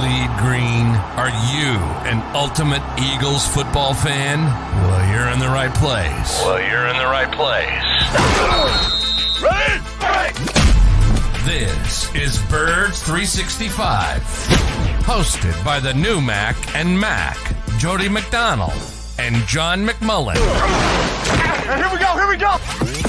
bleed green? Are you an ultimate Eagles football fan? Well, you're in the right place. Ready? This is Birds 365, hosted by the new Mac and Mac, Jody McDonald and John McMullen. Here we go!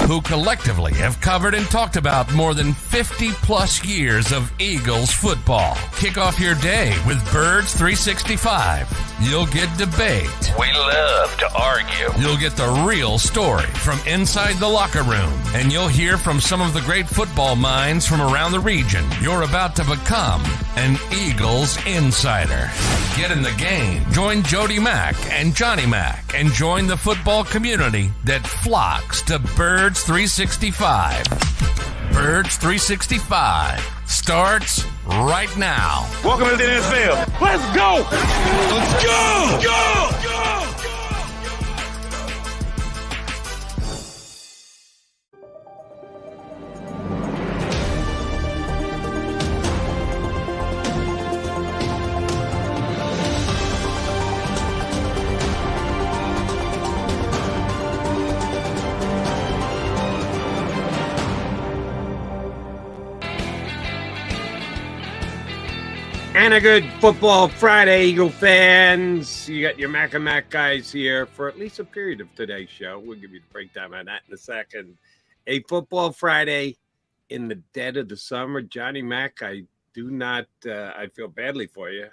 Who collectively have covered and talked about more than 50 plus years of Eagles football. Kick off your day with Birds 365. You'll get debate. We love to argue. You'll get the real story from inside the locker room. And you'll hear from some of the great football minds from around the region. You're about to become an Eagles insider. Get in the game. Join Jody Mack and Johnny Mack and join the football community that flocks to Birds 365. Birds 365 starts right now. Welcome to the NFL. Let's go! And a good football Friday, Eagle fans. You got your Mac and Mac guys here for at least a period of today's show. We'll give you the breakdown on that in a second. A football Friday in the dead of the summer. Johnny Mac, I feel badly for you.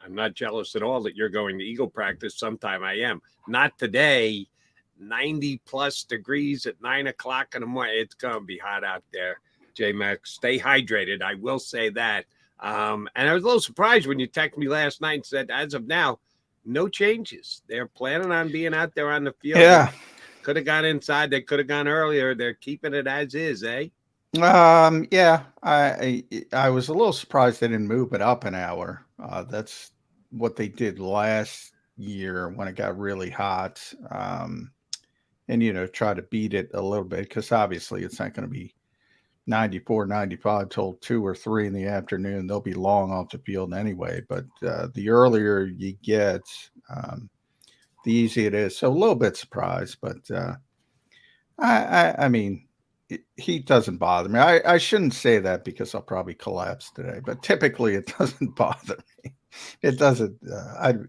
I'm not jealous at all that you're going to Eagle practice. Sometime I am. Not today. 90 plus degrees at 9 o'clock in the morning. It's going to be hot out there. J-Mac, stay hydrated. I will say that. And I was a little surprised when you texted me last night and said, as of now, no changes. They're planning on being out there on the field. Yeah. Could have gone inside. They could have gone earlier. They're keeping it as is, eh? Yeah. I was a little surprised they didn't move it up an hour. That's what they did last year when it got really hot. And, try to beat it a little bit because obviously it's not going to be 94, 95 till 2 or 3 in the afternoon. They'll be long off the field anyway. But the earlier you get, the easier it is. So a little bit surprised, but I mean, heat doesn't bother me. I shouldn't say that because I'll probably collapse today. But typically, it doesn't bother me. It doesn't.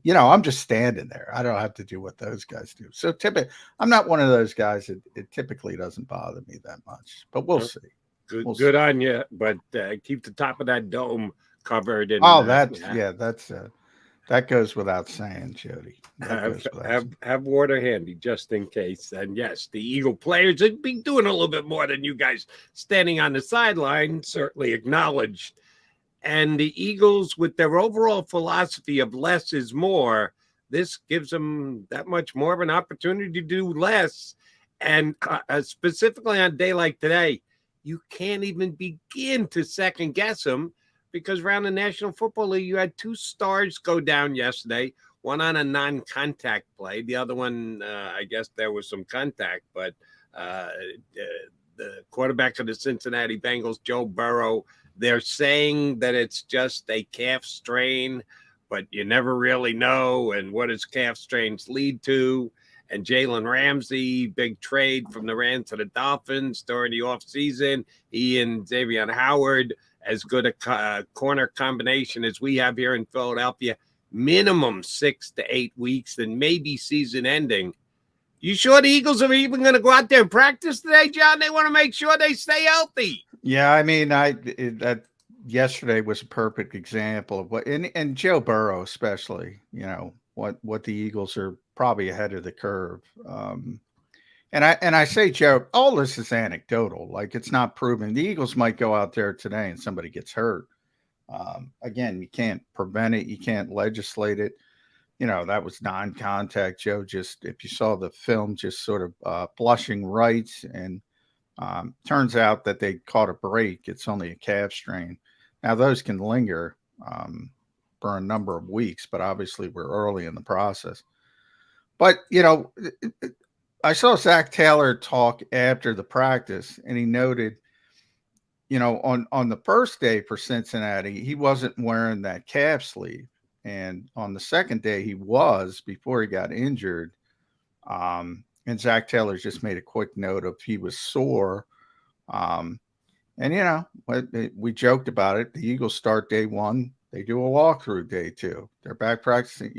I'm just standing there. I don't have to do what those guys do. So I'm not one of those guys. It typically doesn't bother me that much. But we'll see. Good on you, but keep the top of that dome covered. And, that goes without saying, Jody. Have water handy just in case. And yes, the Eagle players would be doing a little bit more than you guys standing on the sideline, certainly acknowledged. And the Eagles, with their overall philosophy of less is more, this gives them that much more of an opportunity to do less. And specifically on a day like today, you can't even begin to second guess them because around the National Football League, you had 2 stars go down yesterday, one on a non-contact play. The other one, I guess there was some contact, but the quarterback of the Cincinnati Bengals, Joe Burrow, they're saying that it's just a calf strain, but you never really know. And what does calf strains lead to? And Jalen Ramsey, big trade from the Rams to the Dolphins during the offseason. He and Xavier Howard, as good a corner combination as we have here in Philadelphia, minimum 6 to 8 weeks and maybe season ending. You sure the Eagles are even going to go out there and practice today, John? They want to make sure they stay healthy. Yeah, I mean, that yesterday was a perfect example of what, and Joe Burrow especially, what the Eagles are probably ahead of the curve. And I say, Joe, all this is anecdotal. Like, it's not proven. The Eagles might go out there today and somebody gets hurt. Again, you can't prevent it. You can't legislate it. That was non-contact. Joe just, if you saw the film, just sort of blushing right. And turns out that they caught a break. It's only a calf strain. Now, those can linger for a number of weeks, but obviously we're early in the process. But, I saw Zach Taylor talk after the practice, and he noted on the first day for Cincinnati, he wasn't wearing that calf sleeve. And on the second day, he was before he got injured. And Zach Taylor just made a quick note of he was sore. And, we joked about it. The Eagles start day one. They do a walkthrough day two. They're back practicing,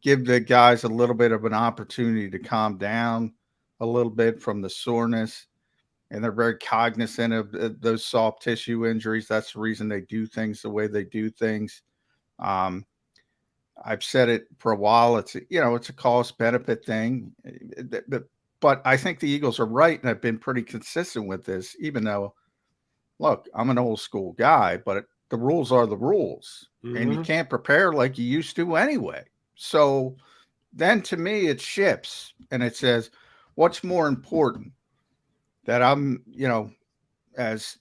give the guys a little bit of an opportunity to calm down a little bit from the soreness. And they're very cognizant of those soft tissue injuries. That's the reason they do things the way they do things. I've said it for a while. It's a cost benefit thing, but I think the Eagles are right. And I've been pretty consistent with this, even though, look, I'm an old school guy, but the rules are the rules, and you can't prepare like you used to anyway. So then to me, it shifts and it says, what's more important, that I'm, as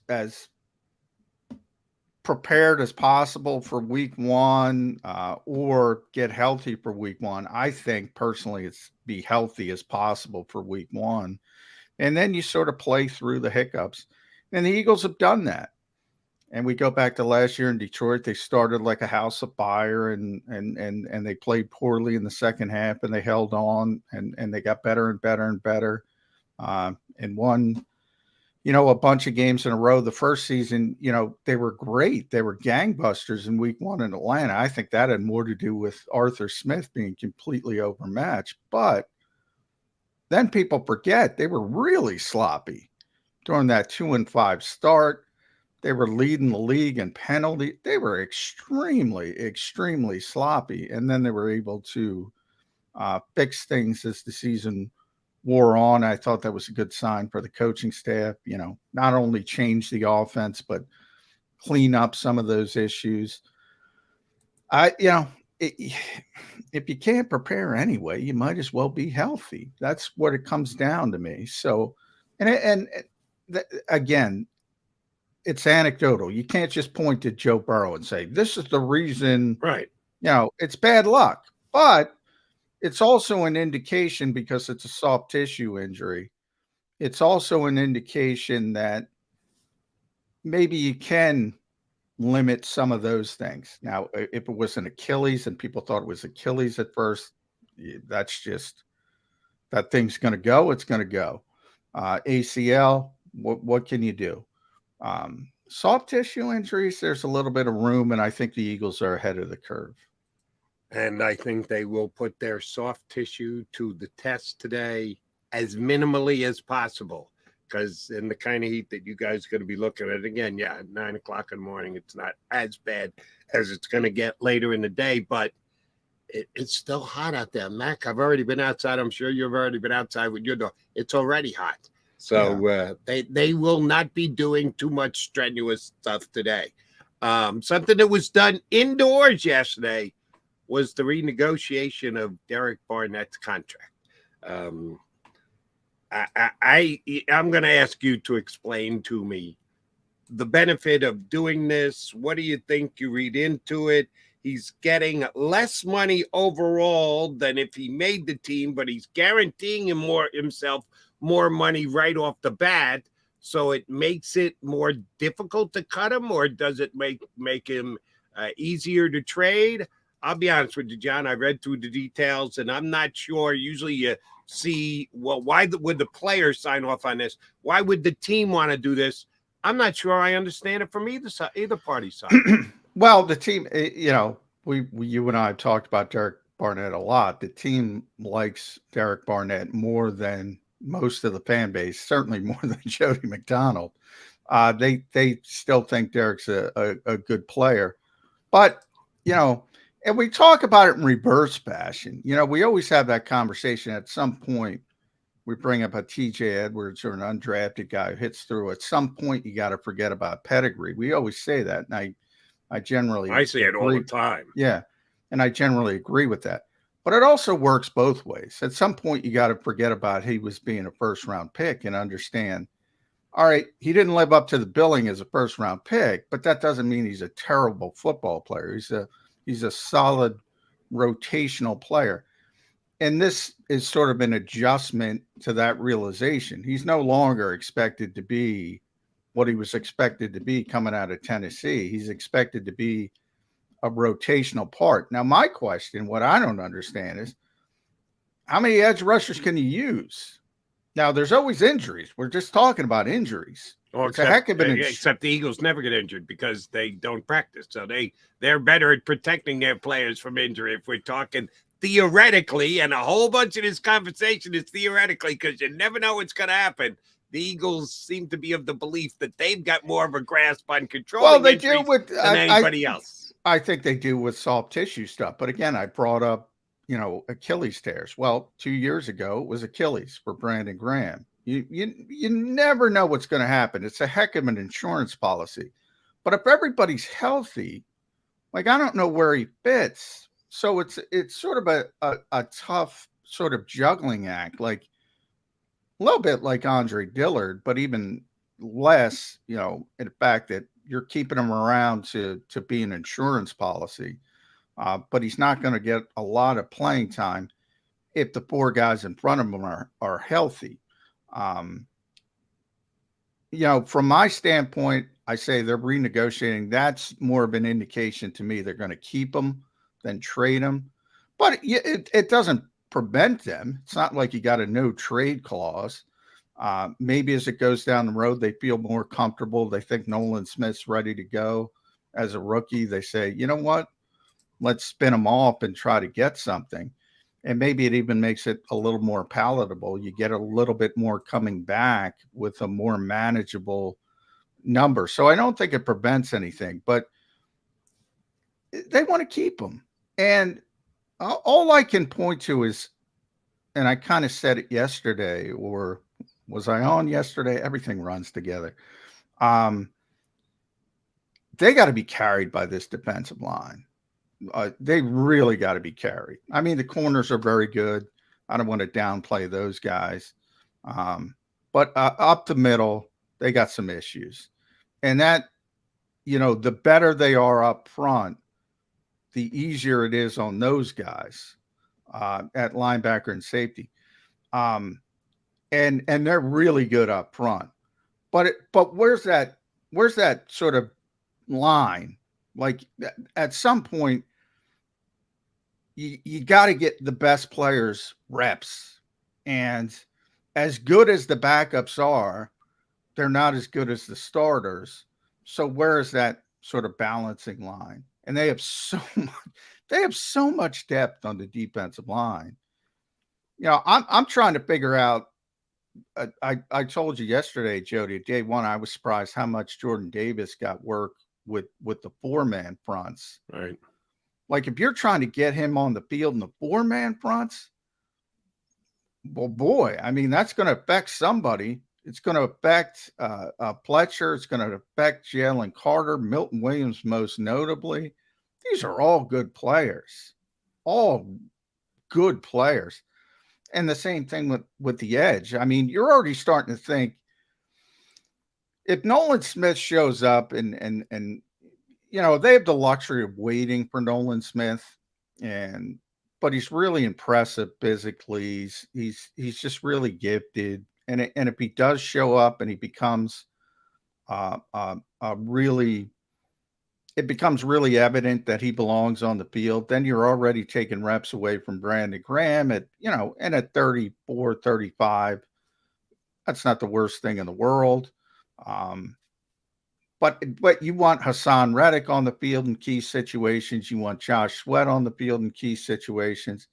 prepared as possible for week one, or get healthy for week one. I think personally it's be healthy as possible for week one. And then you sort of play through the hiccups. And the Eagles have done that. And we go back to last year in Detroit. They started like a house of fire, and they played poorly in the second half, and they held on, and they got better and better and better, and won, a bunch of games in a row. The first season, they were great. They were gangbusters in week one in Atlanta. I think that had more to do with Arthur Smith being completely overmatched. But then people forget they were really sloppy during that 2-5 start. They were leading the league in penalty. They were extremely, extremely sloppy. And then they were able to fix things as the season wore on. I thought that was a good sign for the coaching staff, not only change the offense, but clean up some of those issues. If you can't prepare anyway, you might as well be healthy. That's what it comes down to me. So, again, it's anecdotal. You can't just point to Joe Burrow and say, this is the reason, right? It's bad luck, but it's also an indication, because it's a soft tissue injury. It's also an indication that maybe you can limit some of those things. Now, if it was an Achilles and people thought it was Achilles at first, that's just, that thing's going to go. It's going to go. ACL, what can you do? Soft tissue injuries, there's a little bit of room, and I think the Eagles are ahead of the curve. And I think they will put their soft tissue to the test today as minimally as possible, because in the kind of heat that you guys are going to be looking at, again, at 9 o'clock in the morning, it's not as bad as it's going to get later in the day, but it's still hot out there. Mac, I've already been outside. I'm sure you've already been outside with your dog. It's already hot. So they will not be doing too much strenuous stuff today. Something that was done indoors yesterday was the renegotiation of Derek Barnett's contract. I'm going to ask you to explain to me the benefit of doing this. What do you think you read into it? He's getting less money overall than if he made the team, but he's guaranteeing himself more money right off the bat. So it makes it more difficult to cut him, or does it make him easier to trade? I'll be honest with you, John. I read through the details, and I'm not sure. Usually you see, well, why would the player sign off on this? Why would the team want to do this? I'm not sure I understand it from either party's side. Well, the team, you and I have talked about Derek Barnett a lot. The team likes Derek Barnett more than most of the fan base, certainly more than Jody McDonald. They still think Derek's a good player. But, and we talk about it in reverse fashion. We always have that conversation. At some point, we bring up a TJ Edwards or an undrafted guy who hits through. At some point, you got to forget about pedigree. We always say that. And I say it all the time. Yeah. And I generally agree with that. But it also works both ways. At some point, you got to forget about he was being a first-round pick and understand, all right, he didn't live up to the billing as a first-round pick, but that doesn't mean he's a terrible football player. He's a solid rotational player. And this is sort of an adjustment to that realization. He's no longer expected to be what he was expected to be coming out of Tennessee. He's expected to be a rotational part. Now, my question, what I don't understand is, how many edge rushers can you use? Now, there's always injuries. We're just talking about injuries. Well, It's a heck of an except the Eagles never get injured because they don't practice. So they're better at protecting their players from injury. If we're talking theoretically, and a whole bunch of this conversation is theoretically, because you never know what's going to happen. The Eagles seem to be of the belief that they've got more of a grasp on controlling they do with than anybody else. I think they do with soft tissue stuff. But again, I brought up, Achilles tears. Well, 2 years ago, it was Achilles for Brandon Graham. You never know what's going to happen. It's a heck of an insurance policy. But if everybody's healthy, like, I don't know where he fits. So it's sort of a tough sort of juggling act, like a little bit like Andre Dillard, but even less, in the fact that you're keeping him around to be an insurance policy. But he's not going to get a lot of playing time if the 4 guys in front of him are healthy. From my standpoint, I say they're renegotiating. That's more of an indication to me they're going to keep him than trade him. But it doesn't prevent them. It's not like you got a no trade clause. Maybe as it goes down the road, they feel more comfortable. They think Nolan Smith's ready to go as a rookie. They say, you know what? Let's spin him off and try to get something. And maybe it even makes it a little more palatable. You get a little bit more coming back with a more manageable number. So I don't think it prevents anything, but they want to keep him. And all I can point to is, and I kind of said it yesterday, or was I on yesterday? Everything runs together. They got to be carried by this defensive line. They really got to be carried. I mean, the corners are very good. I don't want to downplay those guys. But up the middle, they got some issues. And that, the better they are up front, the easier it is on those guys at linebacker and safety. And they're really good up front. But where's that sort of line? Like, at some point, you got to get the best players reps. And as good as the backups are, they're not as good as the starters. So where is that sort of balancing line? And they have so much depth on the defensive line. I'm trying to figure out. I told you yesterday, Jody, day one, I was surprised how much Jordan Davis got work with the 4-man fronts. Right. Like, if you're trying to get him on the field in the 4-man fronts, well, boy, I mean, that's going to affect somebody. It's going to affect Fletcher. It's going to affect Jalen Carter, Milton Williams, most notably. These are all good players. And the same thing with the edge. I mean, you're already starting to think, if Nolan Smith shows up and they have the luxury of waiting for Nolan Smith, but he's really impressive physically. He's just really gifted. And if he does show up and he becomes it becomes really evident that he belongs on the field, then you're already taking reps away from Brandon Graham and at 34, 35. That's not the worst thing in the world. But you want Hassan Reddick on the field in key situations. You want Josh Sweat on the field in key situations.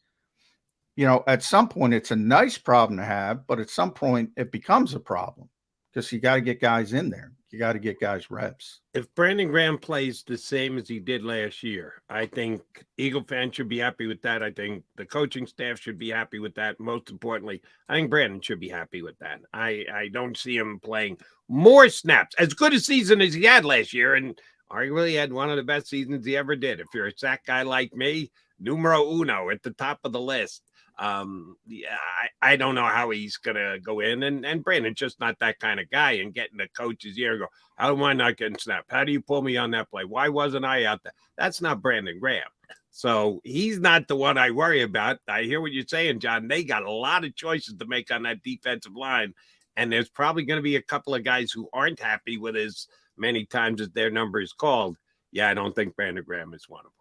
At some point, it's a nice problem to have, but at some point, it becomes a problem because you got to get guys in there. You got to get guys reps. If Brandon Graham plays the same as he did last year, I think Eagle fans should be happy with that. I think the coaching staff should be happy with that. Most importantly, I think Brandon should be happy with that. I don't see him playing more snaps. As good a season as he had last year, and arguably he had one of the best seasons he ever did. If you're a sack guy like me, numero uno at the top of the list. I don't know how he's gonna go in, and Brandon's just not that kind of guy. And getting the coach's ear and go, how am I not getting snapped? How do you pull me on that play? Why wasn't I out there? That's not Brandon Graham. So he's not the one I worry about. I hear what you're saying, John. They got a lot of choices to make on that defensive line, And there's probably going to be a couple of guys who aren't happy with as many times as their number is called. Yeah, I don't think Brandon Graham is one of them.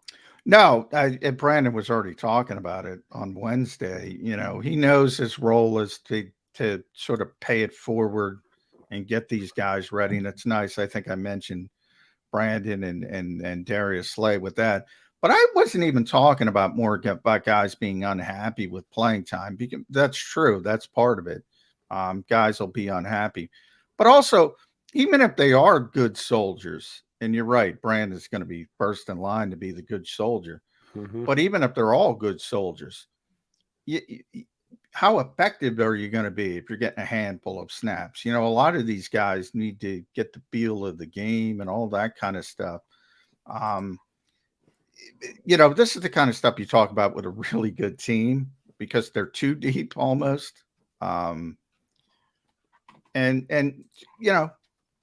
No, and Brandon was already talking about it on Wednesday. He knows his role is to sort of pay it forward and get these guys ready. And it's nice. I think I mentioned Brandon and Darius Slay with that. But I wasn't even talking about guys being unhappy with playing time, because that's true. That's part of it. Guys will be unhappy. But also, even if they are good soldiers, and you're right, Brandon's going to be first in line to be the good soldier. Mm-hmm. But even if they're all good soldiers, how effective are you going to be if you're getting a handful of snaps? A lot of these guys need to get the feel of the game and all that kind of stuff. This is the kind of stuff you talk about with a really good team, because they're too deep almost. And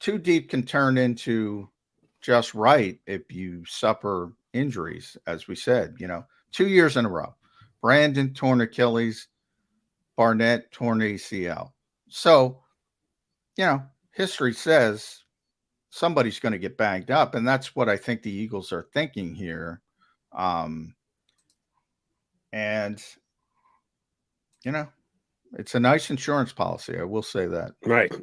too deep can turn into just right if you suffer injuries, as we said. 2 years in a row. Brandon torn Achilles, Barnett torn ACL. So, history says somebody's going to get banged up, and that's what I think the Eagles are thinking here. And it's a nice insurance policy. I will say that. Right.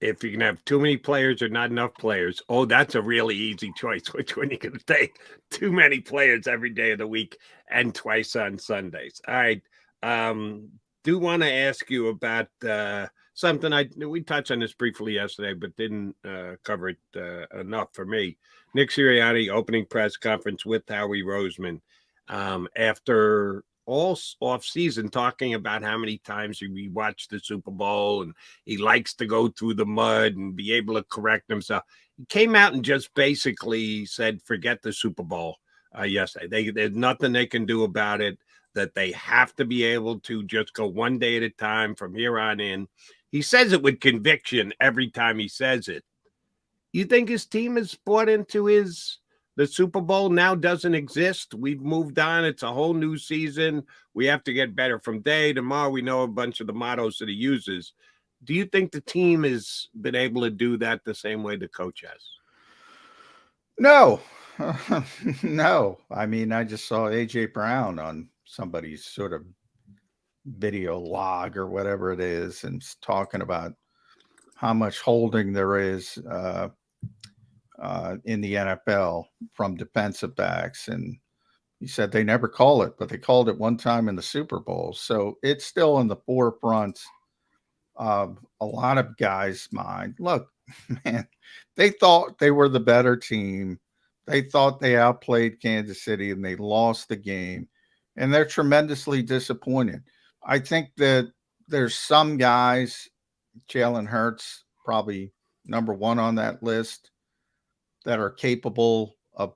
If you can have too many players or not enough players, that's a really easy choice. Which one you can take? Too many players every day of the week and twice on Sundays. All right. Do want to ask you about something we touched on this briefly yesterday, but didn't cover it enough for me. Nick Sirianni opening press conference with Howie Roseman after all off season, talking about how many times he watched the Super Bowl and he likes to go through the mud and be able to correct himself. He came out and just basically said, forget the Super Bowl yesterday. There's nothing they can do about it, that they have to be able to just go one day at a time from here on in. He says it with conviction every time he says it. You think his team has bought into the Super Bowl now doesn't exist? We've moved on. It's a whole new season. We have to get better from day to tomorrow. We know a bunch of the mottos that he uses. Do you think the team has been able to do that the same way the coach has? No. No. I mean, I just saw A.J. Brown on somebody's sort of video log or whatever it is, and talking about how much holding there is in the NFL from defensive backs. And he said they never call it, but they called it one time in the Super Bowl. So it's still in the forefront of a lot of guys' mind. Look, man, they thought they were the better team. They thought they outplayed Kansas City and they lost the game. And they're tremendously disappointed. I think that there's some guys, Jalen Hurts, probably number one on that list, that are capable of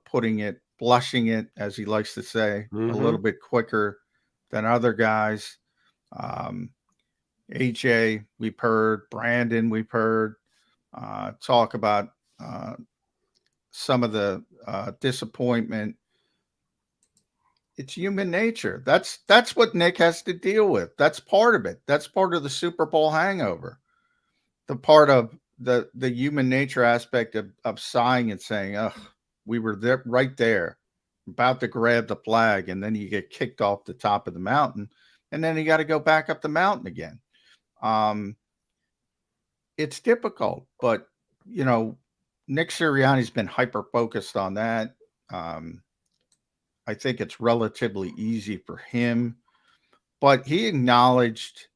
flushing it, as he likes to say, a little bit quicker than other guys. AJ, we've heard. Brandon, we've heard talk about some of the disappointment. It's human nature. That's what Nick has to deal with. That's part of it. That's part of the Super Bowl hangover. The part of the human nature aspect of sighing and saying, "Ugh, we were there, right there, about to grab the flag," and then you get kicked off the top of the mountain, and then you got to go back up the mountain again. It's difficult, but Nick Sirianni's been hyper focused on that. I think it's relatively easy for him, but he acknowledged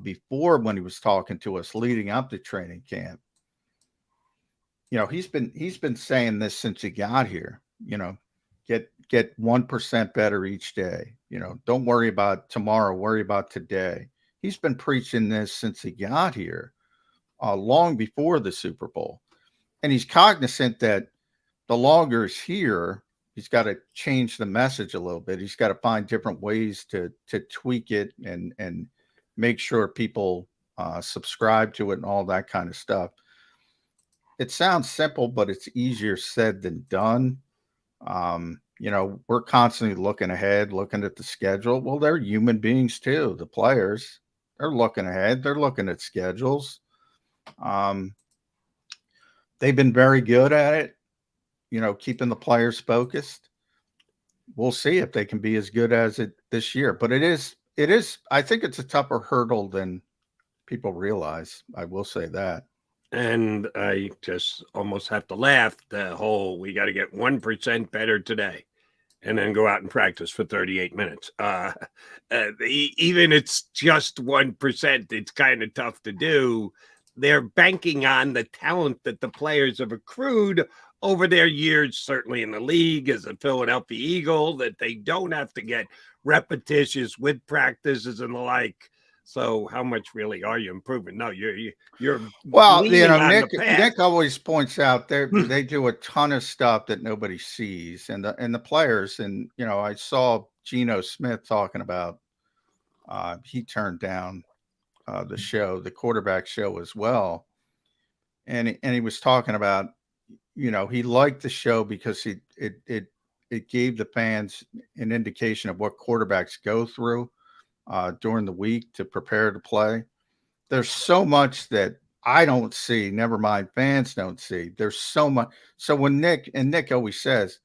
before, when he was talking to us leading up to training camp, he's been saying this since he got here. Get 1% better each day. Don't worry about tomorrow, worry about today. He's been preaching this since he got here, long before the Super Bowl. And he's cognizant that the longer he's here, he's got to change the message a little bit. He's got to find different ways to tweak it and make sure people subscribe to it and all that kind of stuff. It sounds simple, but it's easier said than done. We're constantly looking ahead, looking at the schedule. Well, they're human beings too. The players, They're looking ahead. They're looking at schedules. They've been very good at it, keeping the players focused. We'll see if they can be as good as it this year. But it is, I think it's a tougher hurdle than people realize. I will say that. And I just almost have to laugh the whole, we got to get 1% better today and then go out and practice for 38 minutes. Even it's just 1%, it's kind of tough to do. They're banking on the talent that the players have accrued over their years, certainly in the league as a Philadelphia Eagle, that they don't have to get repetitious with practices and the like. So how much really are you improving? No, you're well, Nick always points out they do a ton of stuff that nobody sees, and the players, and I saw Geno Smith talking about he turned down the quarterback show as well, and he was talking about he liked the show because it gave the fans an indication of what quarterbacks go through during the week to prepare to play. There's so much that I don't see, never mind fans don't see. There's so much. So when Nick always says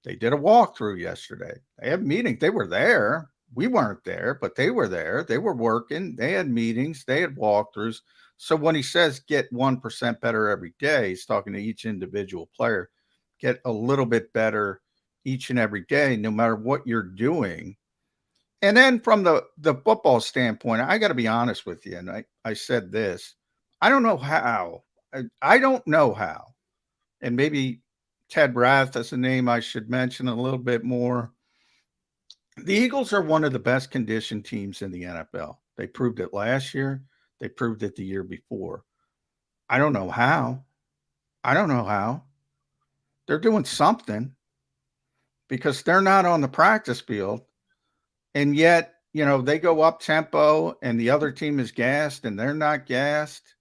they did a walkthrough yesterday, they had meetings, they were there. We weren't there, but they were there. They were working. They had meetings. They had walkthroughs. So when he says get 1% better every day, he's talking to each individual player. Get a little bit better each and every day, no matter what you're doing. And then from the football standpoint, I got to be honest with you. And I said this, I don't know how. I don't know how. And maybe Ted Rath is a name I should mention a little bit more. The Eagles are one of the best conditioned teams in the NFL. They proved it last year. They proved it the year before. I don't know how. They're doing something because they're not on the practice field. And yet, they go up tempo and the other team is gassed and they're not gassed.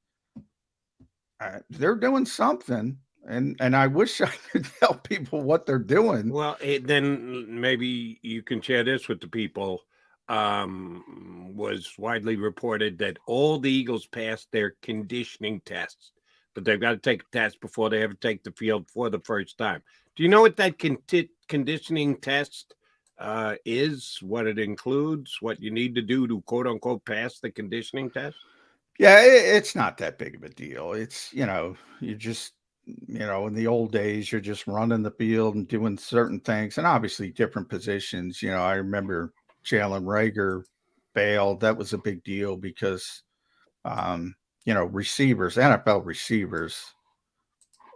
They're doing something. And I wish I could tell people what they're doing. Well, then maybe you can share this with the people. Was widely reported that all the Eagles passed their conditioning tests, but they've got to take a test before they ever take the field for the first time. Do you know what that conditioning test is, what it includes, what you need to do to quote unquote pass the conditioning test? Yeah, it's not that big of a deal. It's, you just, in the old days, you're just running the field and doing certain things, and obviously different positions. I remember Jalen Reagor bailed. That was a big deal because, receivers, NFL receivers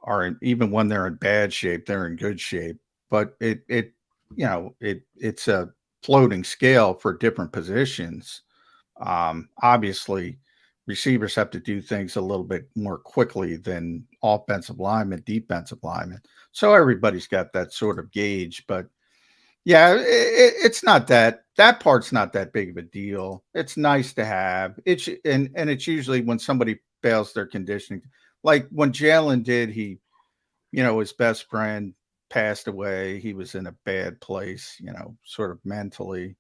are, even when they're in bad shape, they're in good shape. But it's a floating scale for different positions. Obviously, receivers have to do things a little bit more quickly than offensive linemen, defensive linemen. So everybody's got that sort of gauge. But yeah, it's not that part's not that big of a deal. It's nice to have. It's usually when somebody fails their conditioning, like when Jalen did, his best friend passed away. He was in a bad place, sort of mentally.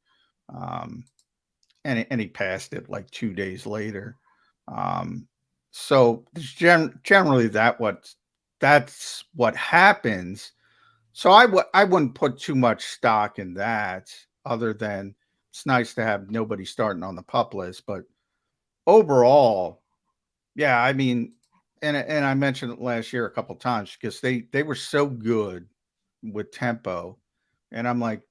And he passed it like 2 days later. So generally that's what happens. So I wouldn't put too much stock in that, other than it's nice to have nobody starting on the PUP list. But overall, yeah, I mean, and I mentioned it last year a couple of times because they were so good with tempo, and I'm like,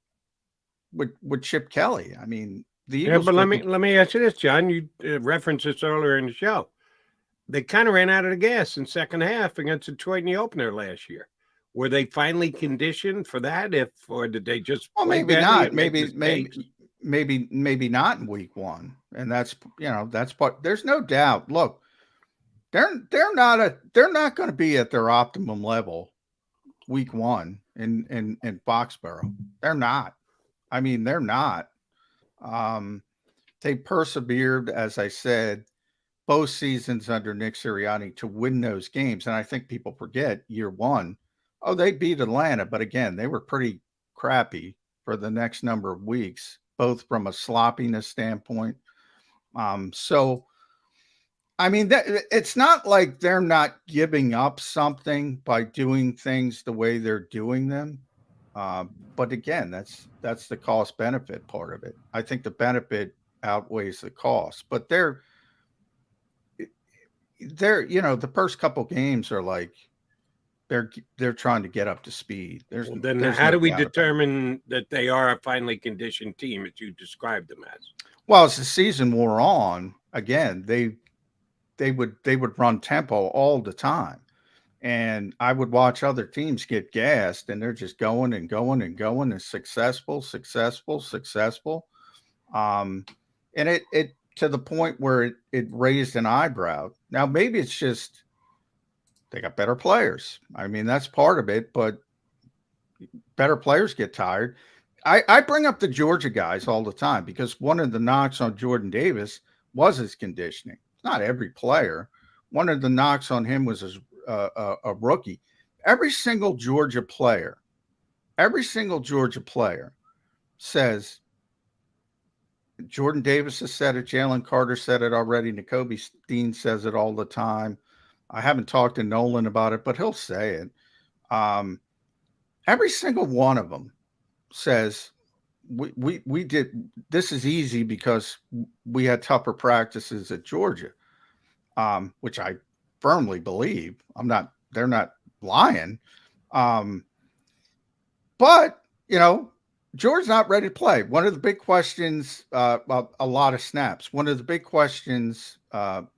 with Chip Kelly, I mean, the Eagles. Yeah, but let me ask you this, John. You referenced this earlier in the show. They kind of ran out of the gas in second half against Detroit in the opener last year. Were they finally conditioned for that? Or did they just? Well, maybe not. Maybe not in week one. And that's part. There's no doubt. Look, they're not going to be at their optimum level week one in Foxborough. They're not. I mean, they're not. They persevered, as I said, both seasons under Nick Sirianni to win those games. And I think people forget year one. Oh, they beat Atlanta. But again, they were pretty crappy for the next number of weeks, both from a sloppiness standpoint So, I mean, it's not like they're not giving up something by doing things the way they're doing them. But again, that's the cost benefit part of it. I think the benefit outweighs the cost, but they're the first couple games are like they're trying to get up to speed. There's how no do we doubt about it. determine that they are a finely conditioned team as you described them as? Well, as the season wore on, again, they would run tempo all the time. And I would watch other teams get gassed and they're just going and going and going and successful. And it to the point where it raised an eyebrow. Now, maybe it's just they got better players. I mean, that's part of it, but better players get tired. I bring up the Georgia guys all the time because one of the knocks on Jordan Davis was his conditioning. Not every player. One of the knocks on him was his a rookie. Every single Georgia player says Jordan Davis has said it. Jalen Carter said it already. Nakobe Dean says it all the time. I haven't talked to Nolan about it, but he'll say it. Every single one of them says we did this is easy because we had tougher practices at Georgia, which I firmly believe. They're not lying. But Georgia's not ready to play. One of the big questions, a lot of snaps. One of the big questions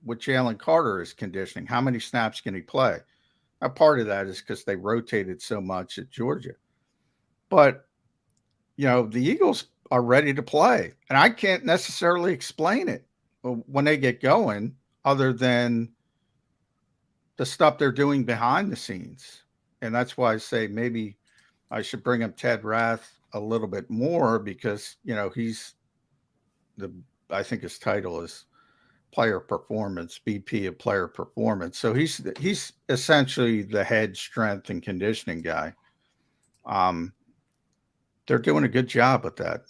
with Jalen Carter is conditioning. How many snaps can he play? Now, part of that is because they rotated so much at Georgia. But, the Eagles are ready to play. And I can't necessarily explain it when they get going other than the stuff they're doing behind the scenes. And that's why I say maybe I should bring up Ted Rath a little bit more because, I think his title is player performance, VP of player performance. So he's essentially the head strength and conditioning guy. They're doing a good job with that.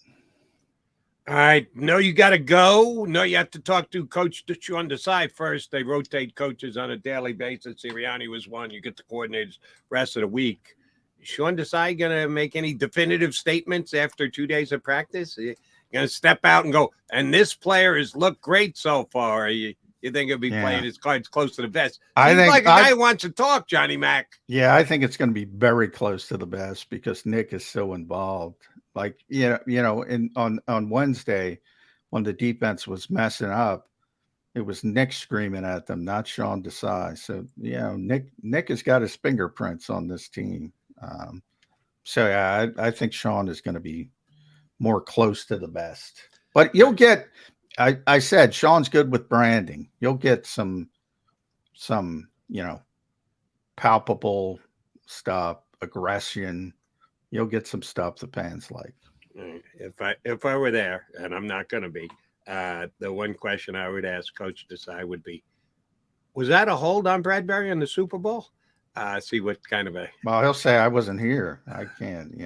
All right. No, you got to go. No, you have to talk to Coach Desai Desai first. They rotate coaches on a daily basis. Sirianni was one. You get the coordinators rest of the week. Sean Desai going to make any definitive statements after 2 days of practice? You going to step out and go, and this player has looked great so far? You think he'll be playing his cards close to the vest? I think like a guy who wants to talk, Johnny Mac. Yeah, I think it's going to be very close to the best because Nick is so involved. Like, on Wednesday when the defense was messing up, it was Nick screaming at them, not Sean Desai. So, Nick has got his fingerprints on this team. I think Sean is going to be more close to the best. But you'll get, I said, Sean's good with branding. You'll get some palpable stuff, aggression. You'll get some stuff the fans like. If I were there, and I'm not going to be, the one question I would ask Coach Desai would be, was that a hold on Bradbury in the Super Bowl? See what kind of a. Well, he'll say I wasn't here. I can't.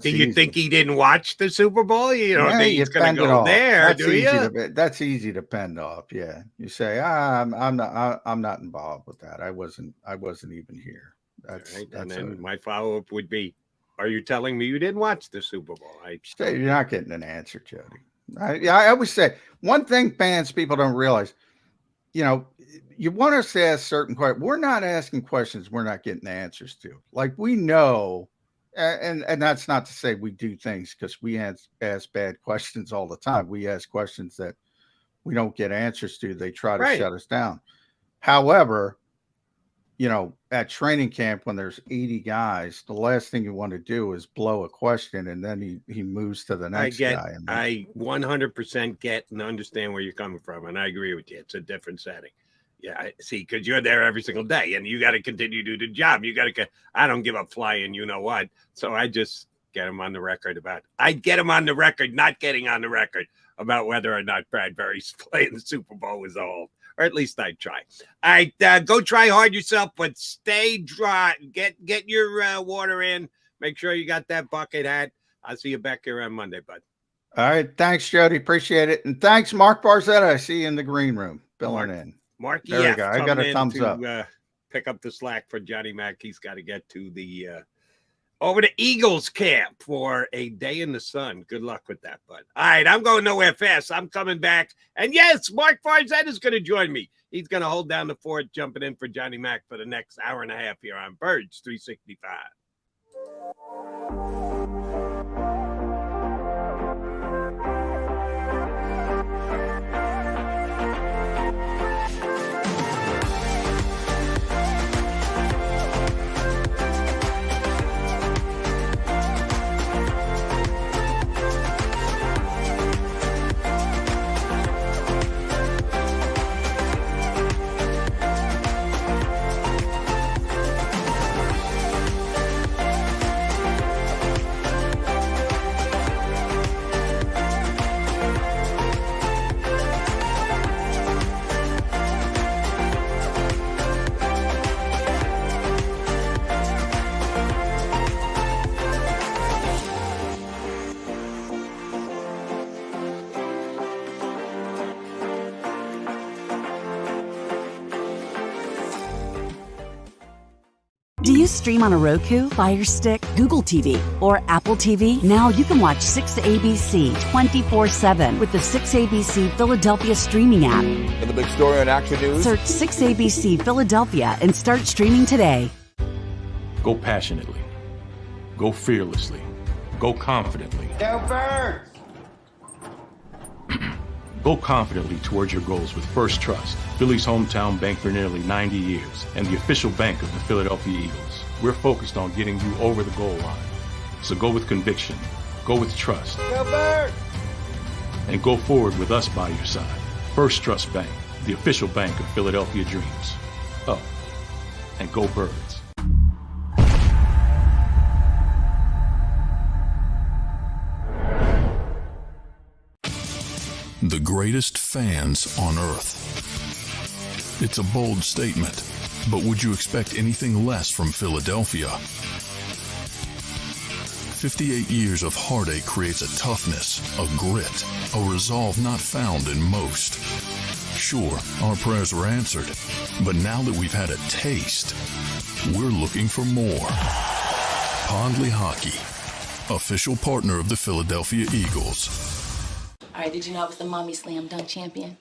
Do you think he didn't watch the Super Bowl? You don't think he's going to go there? That's easy that's easy to pend off. Yeah, you say I'm not involved with that. I wasn't even here. That's and then my follow up would be, are you telling me you didn't watch the Super Bowl? You're not getting an answer, Jody. I always say one thing people don't realize, you want us to ask certain questions. We're not asking questions we're not getting the answers to. Like we know, and that's not to say we do things because we ask bad questions all the time. We ask questions that we don't get answers to. They try to shut us down. However, at training camp when there's 80 guys, the last thing you want to do is blow a question and then he moves to the next guy. I 100% get and understand where you're coming from, and I agree with you. It's a different setting. Yeah, I see, because you're there every single day, and you got to continue to do the job. I don't give up flying, what. So I just get him on the record not getting on the record about whether or not Bradbury's playing the Super Bowl was all. Or at least I try. All right, go try hard yourself, but stay dry. Get your water in. Make sure you got that bucket hat. I'll see you back here on Monday, bud. All right. Thanks, Jody. Appreciate it. And thanks, Mark Barzetta. I see you in the green room. Billing in. Mark, there we go. I got a thumbs up. Pick up the slack for Johnny Mac. He's got to get to the over to Eagles camp for a day in the sun. Good luck with that, bud. All right, I'm going nowhere fast. I'm coming back. And yes, Mark Barzetta is going to join me. He's going to hold down the fort, jumping in for Johnny Mac for the next hour and a half here on Birds 365. Do you stream on a Roku, Fire Stick, Google TV, or Apple TV? Now you can watch 6ABC 24/7 with the 6ABC Philadelphia streaming app. And the big story on Action News? Search 6ABC Philadelphia and start streaming today. Go passionately. Go fearlessly. Go confidently. Go Birds! Go confidently towards your goals with First Trust, Philly's hometown bank for nearly 90 years, and the official bank of the Philadelphia Eagles. We're focused on getting you over the goal line. So go with conviction, go with trust, Go Birds! and go forward with us by your side. First Trust Bank, the official bank of Philadelphia dreams. Oh, and go Birds. The greatest fans on earth. It's a bold statement, but would you expect anything less from Philadelphia? 58 years of heartache creates a toughness, a grit, a resolve not found in most. Sure, our prayers were answered, but now that we've had a taste, we're looking for more. Pondley Hockey, official partner of the Philadelphia Eagles. All right, did you know I was the Mommy Slam Dunk champion?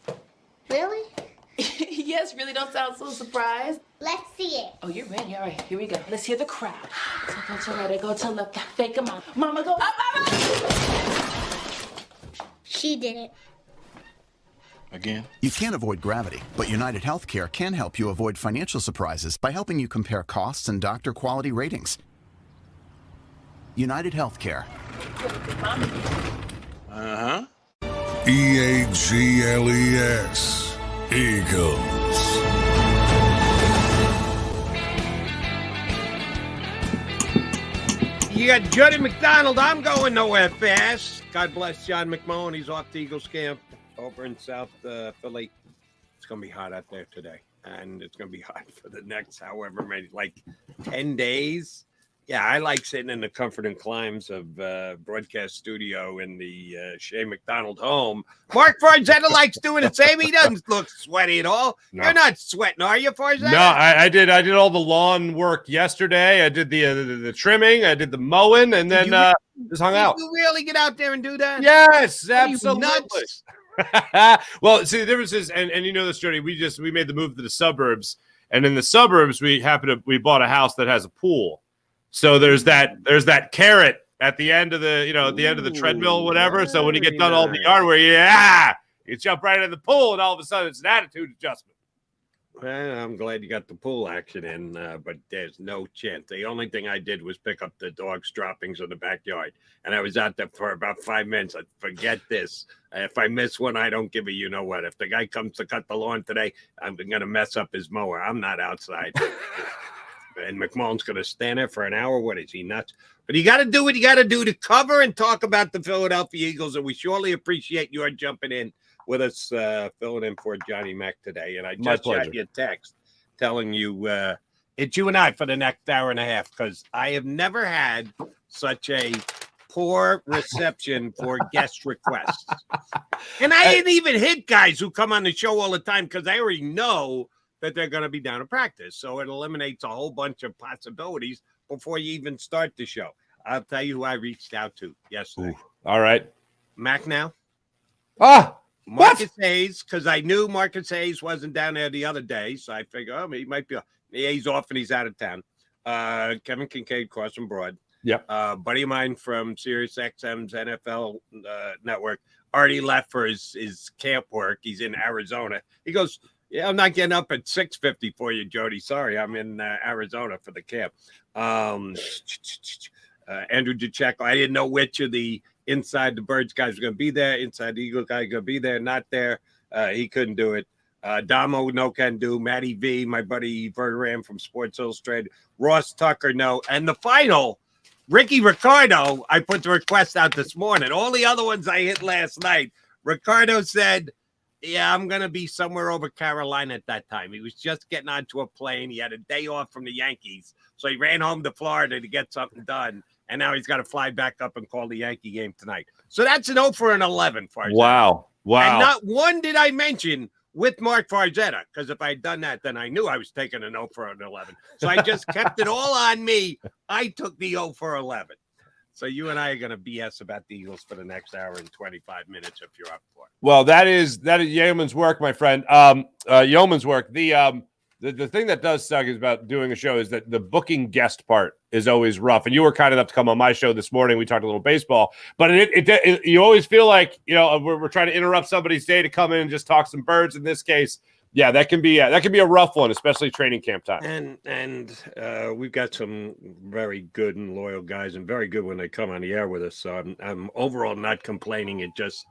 Really? Yes, really, don't sound so surprised. Let's see it. Oh, you're ready. All right, here we go. Let's hear the crowd. So go to right, go to left, fake 'em out. Mama, go up, mama! She did it. Again? You can't avoid gravity, but United Healthcare can help you avoid financial surprises by helping you compare costs and doctor quality ratings. United Healthcare. Uh-huh. EAGLES, Eagles. You got Jody McDonald. I'm going nowhere fast. God bless John McMullen. He's off to Eagles camp over in South Philly. It's going to be hot out there today. And it's going to be hot for the next however many, like 10 days. Yeah, I like sitting in the comfort and climes of broadcast studio in the Shea McDonald home. Mark Barzetta likes doing the same. He doesn't look sweaty at all. No. You're not sweating, are you, Barzetta? No, I did all the lawn work yesterday. I did the trimming. I did the mowing, and then just hung out. Did you really get out there and do that? Yes, absolutely. Nuts? Well, see, the difference is, and you know this, Jody, we made the move to the suburbs, and in the suburbs we bought a house that has a pool. So there's that carrot at the end of the treadmill, whatever. So when you get done all the yard where you jump right in the pool, and all of a sudden it's an attitude adjustment. Well, I'm glad you got the pool action in, but there's no chance. The only thing I did was pick up the dog's droppings in the backyard, and I was out there for about 5 minutes. I forget this. If I miss one, I don't give a you know what. If the guy comes to cut the lawn today, I'm going to mess up his mower. I'm not outside. And McMullen's going to stand there for an hour. What is he, nuts? But you got to do what you got to do to cover and talk about the Philadelphia Eagles, and we surely appreciate your jumping in with us, filling in for Johnny Mac today. And I just got your text telling you it's you and I for the next hour and a half, because I have never had such a poor reception for guest requests. And I didn't even hit guys who come on the show all the time because I already know that they're going to be down to practice. So it eliminates a whole bunch of possibilities before you even start the show. I'll tell you who I reached out to yesterday. Ooh, all right. Mac now. Marcus Hayes, because I knew Marcus Hayes wasn't down there the other day. So I figured, he might be. Yeah, he's off and he's out of town. Kevin Kincaid, Cross and Broad. Yep. Buddy of mine from Sirius XM's NFL network already left for his camp work. He's in Arizona. He goes, yeah, I'm not getting up at 6:50 for you, Jody. Sorry, I'm in Arizona for the camp. Andrew DeCecco, I didn't know which of the Inside the Birds guys were going to be there. Inside the Eagle guy going to be there, not there. He couldn't do it. Damo, no can do. Matty V, my buddy Verderam from Sports Illustrated. Ross Tucker, no. And the final, Ricky Ricardo, I put the request out this morning. All the other ones I hit last night. Ricardo said, yeah, I'm going to be somewhere over Carolina at that time. He was just getting onto a plane. He had a day off from the Yankees. So he ran home to Florida to get something done. And now he's got to fly back up and call the Yankee game tonight. So that's an 0 for an 11. Farzetta. Wow. And not one did I mention with Mark Farzetta, because if I had done that, then I knew I was taking an 0 for an 11. So I just kept it all on me. I took the 0 for 11. So you and I are going to BS about the Eagles for the next hour and 25 minutes if you're up for it. Well, that is yeoman's work, my friend. Yeoman's work. The thing that does suck is about doing a show is that the booking guest part is always rough. And you were kind enough to come on my show this morning. We talked a little baseball, but you always feel like, we're trying to interrupt somebody's day to come in and just talk some birds. In this case, yeah, that can be a rough one, especially training camp time. And we've got some very good and loyal guys, and very good when they come on the air with us. So I'm overall not complaining. It just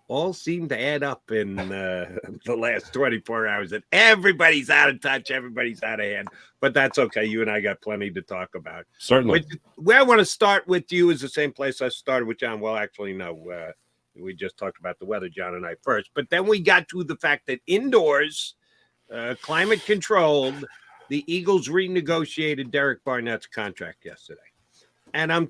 all seemed to add up in the last 24 hours that everybody's out of touch, everybody's out of hand. But that's okay. You and I got plenty to talk about. Certainly. Where I want to start with you is the same place I started with John. Well, actually, no. We just talked about the weather, John and I first. But then we got to the fact that indoors, climate controlled, the Eagles renegotiated Derek Barnett's contract yesterday. And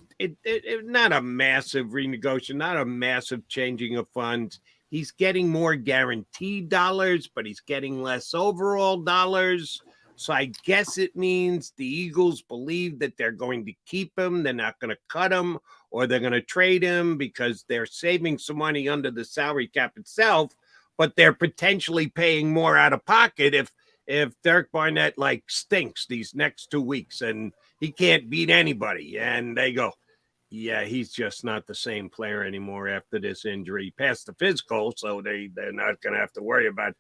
not a massive renegotiation, not a massive changing of funds. He's getting more guaranteed dollars, but he's getting less overall dollars. So I guess it means the Eagles believe that they're going to keep him. They're not going to cut him, or they're going to trade him because they're saving some money under the salary cap itself, but they're potentially paying more out of pocket if Derek Barnett stinks these next 2 weeks and he can't beat anybody. And they go, yeah, he's just not the same player anymore after this injury. Past the physical, so they're not going to have to worry about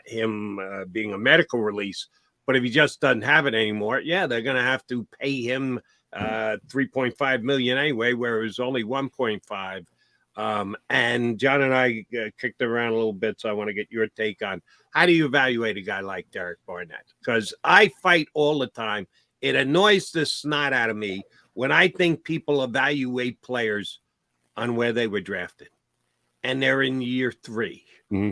him being a medical release. But if he just doesn't have it anymore, yeah, they're going to have to pay him $3.5 million anyway, where it was only $1.5. And John and I kicked around a little bit, so I want to get your take on how do you evaluate a guy like Derek Barnett? Because I fight all the time. It annoys the snot out of me when I think people evaluate players on where they were drafted, and they're in year 3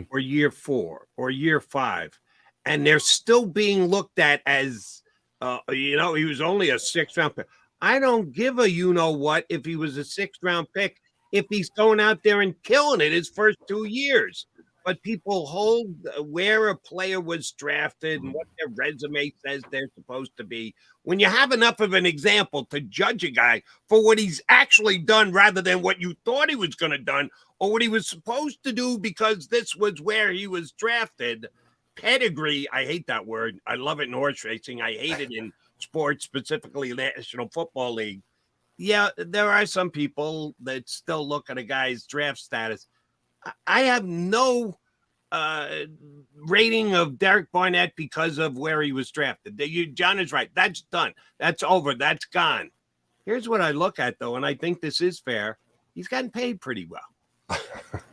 or year 4 or year 5, and they're still being looked at as, he was only a 6th round pick. I don't give a you-know-what if he was a 6th round pick if he's going out there and killing it his first 2 years. But people hold where a player was drafted and what their resume says they're supposed to be. When you have enough of an example to judge a guy for what he's actually done rather than what you thought he was going to do or what he was supposed to do because this was where he was drafted, pedigree, I hate that word. I love it in horse racing. I hate it in sports, specifically National Football League. Yeah, there are some people that still look at a guy's draft status. I have no rating of Derek Barnett because of where he was drafted. John is right. That's done. That's over. That's gone. Here's what I look at, though, and I think this is fair. He's gotten paid pretty well.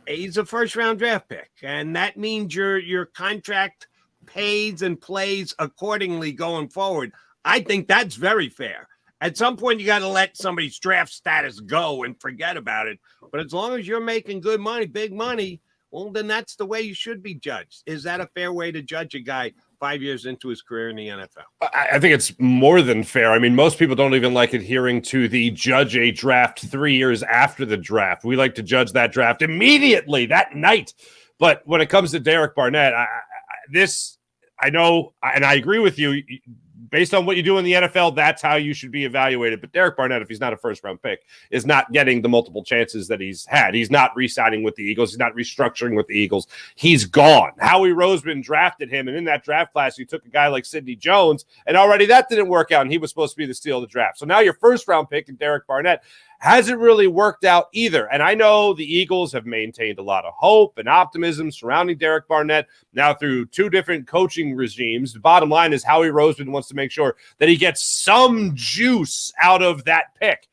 He's a 1st-round draft pick, and that means your contract pays and plays accordingly going forward. I think that's very fair. At some point, you got to let somebody's draft status go and forget about it. But as long as you're making good money, big money, well, then that's the way you should be judged. Is that a fair way to judge a guy 5 years into his career in the NFL. I think it's more than fair. I mean, most people don't even like adhering to the judge a draft 3 years after the draft. We like to judge that draft immediately that night. But when it comes to Derek Barnett, I know, and I agree with you. Based on what you do in the NFL, that's how you should be evaluated. But Derek Barnett, if he's not a first-round pick, is not getting the multiple chances that he's had. He's not re-signing with the Eagles. He's not restructuring with the Eagles. He's gone. Howie Roseman drafted him, and in that draft class, you took a guy like Sidney Jones, and already that didn't work out, and he was supposed to be the steal of the draft. So now your first-round pick in Derek Barnett hasn't really worked out either. And I know the Eagles have maintained a lot of hope and optimism surrounding Derek Barnett now through 2 different coaching regimes. The bottom line is Howie Roseman wants to make sure that he gets some juice out of that pick.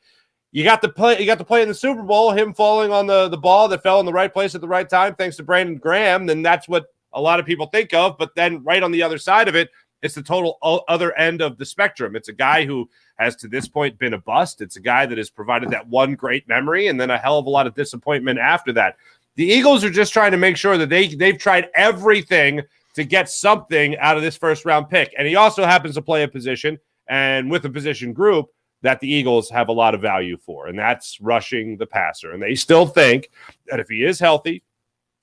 You got to play in the Super Bowl, him falling on the ball that fell in the right place at the right time, thanks to Brandon Graham. Then that's what a lot of people think of. But then right on the other side of it, it's the total other end of the spectrum. It's a guy who has to this point been a bust. It's a guy that has provided that one great memory and then a hell of a lot of disappointment after that. The Eagles are just trying to make sure that they've tried everything to get something out of this first-round pick. And he also happens to play a position, and with a position group, that the Eagles have a lot of value for, and that's rushing the passer. And they still think that if he is healthy,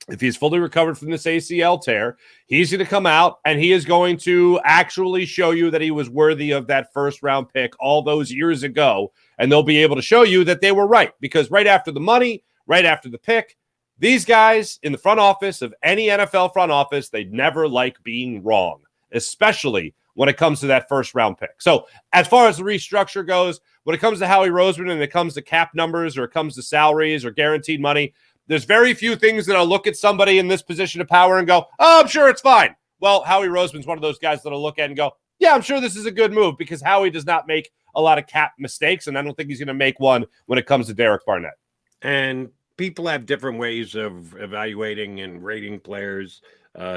if he's fully recovered from this ACL tear, he's going to come out and he is going to actually show you that he was worthy of that first-round pick all those years ago, and they'll be able to show you that they were right, because right after the money, right after the pick, these guys in the front office of any NFL front office, they never like being wrong, especially when it comes to that first-round pick. So as far as the restructure goes, when it comes to Howie Roseman and it comes to cap numbers or it comes to salaries or guaranteed money, there's very few things that I'll look at somebody in this position of power and go, oh, I'm sure it's fine. Well, Howie Roseman's one of those guys that I'll look at and go, yeah, I'm sure this is a good move, because Howie does not make a lot of cap mistakes, and I don't think he's going to make one when it comes to Derek Barnett. And people have different ways of evaluating and rating players.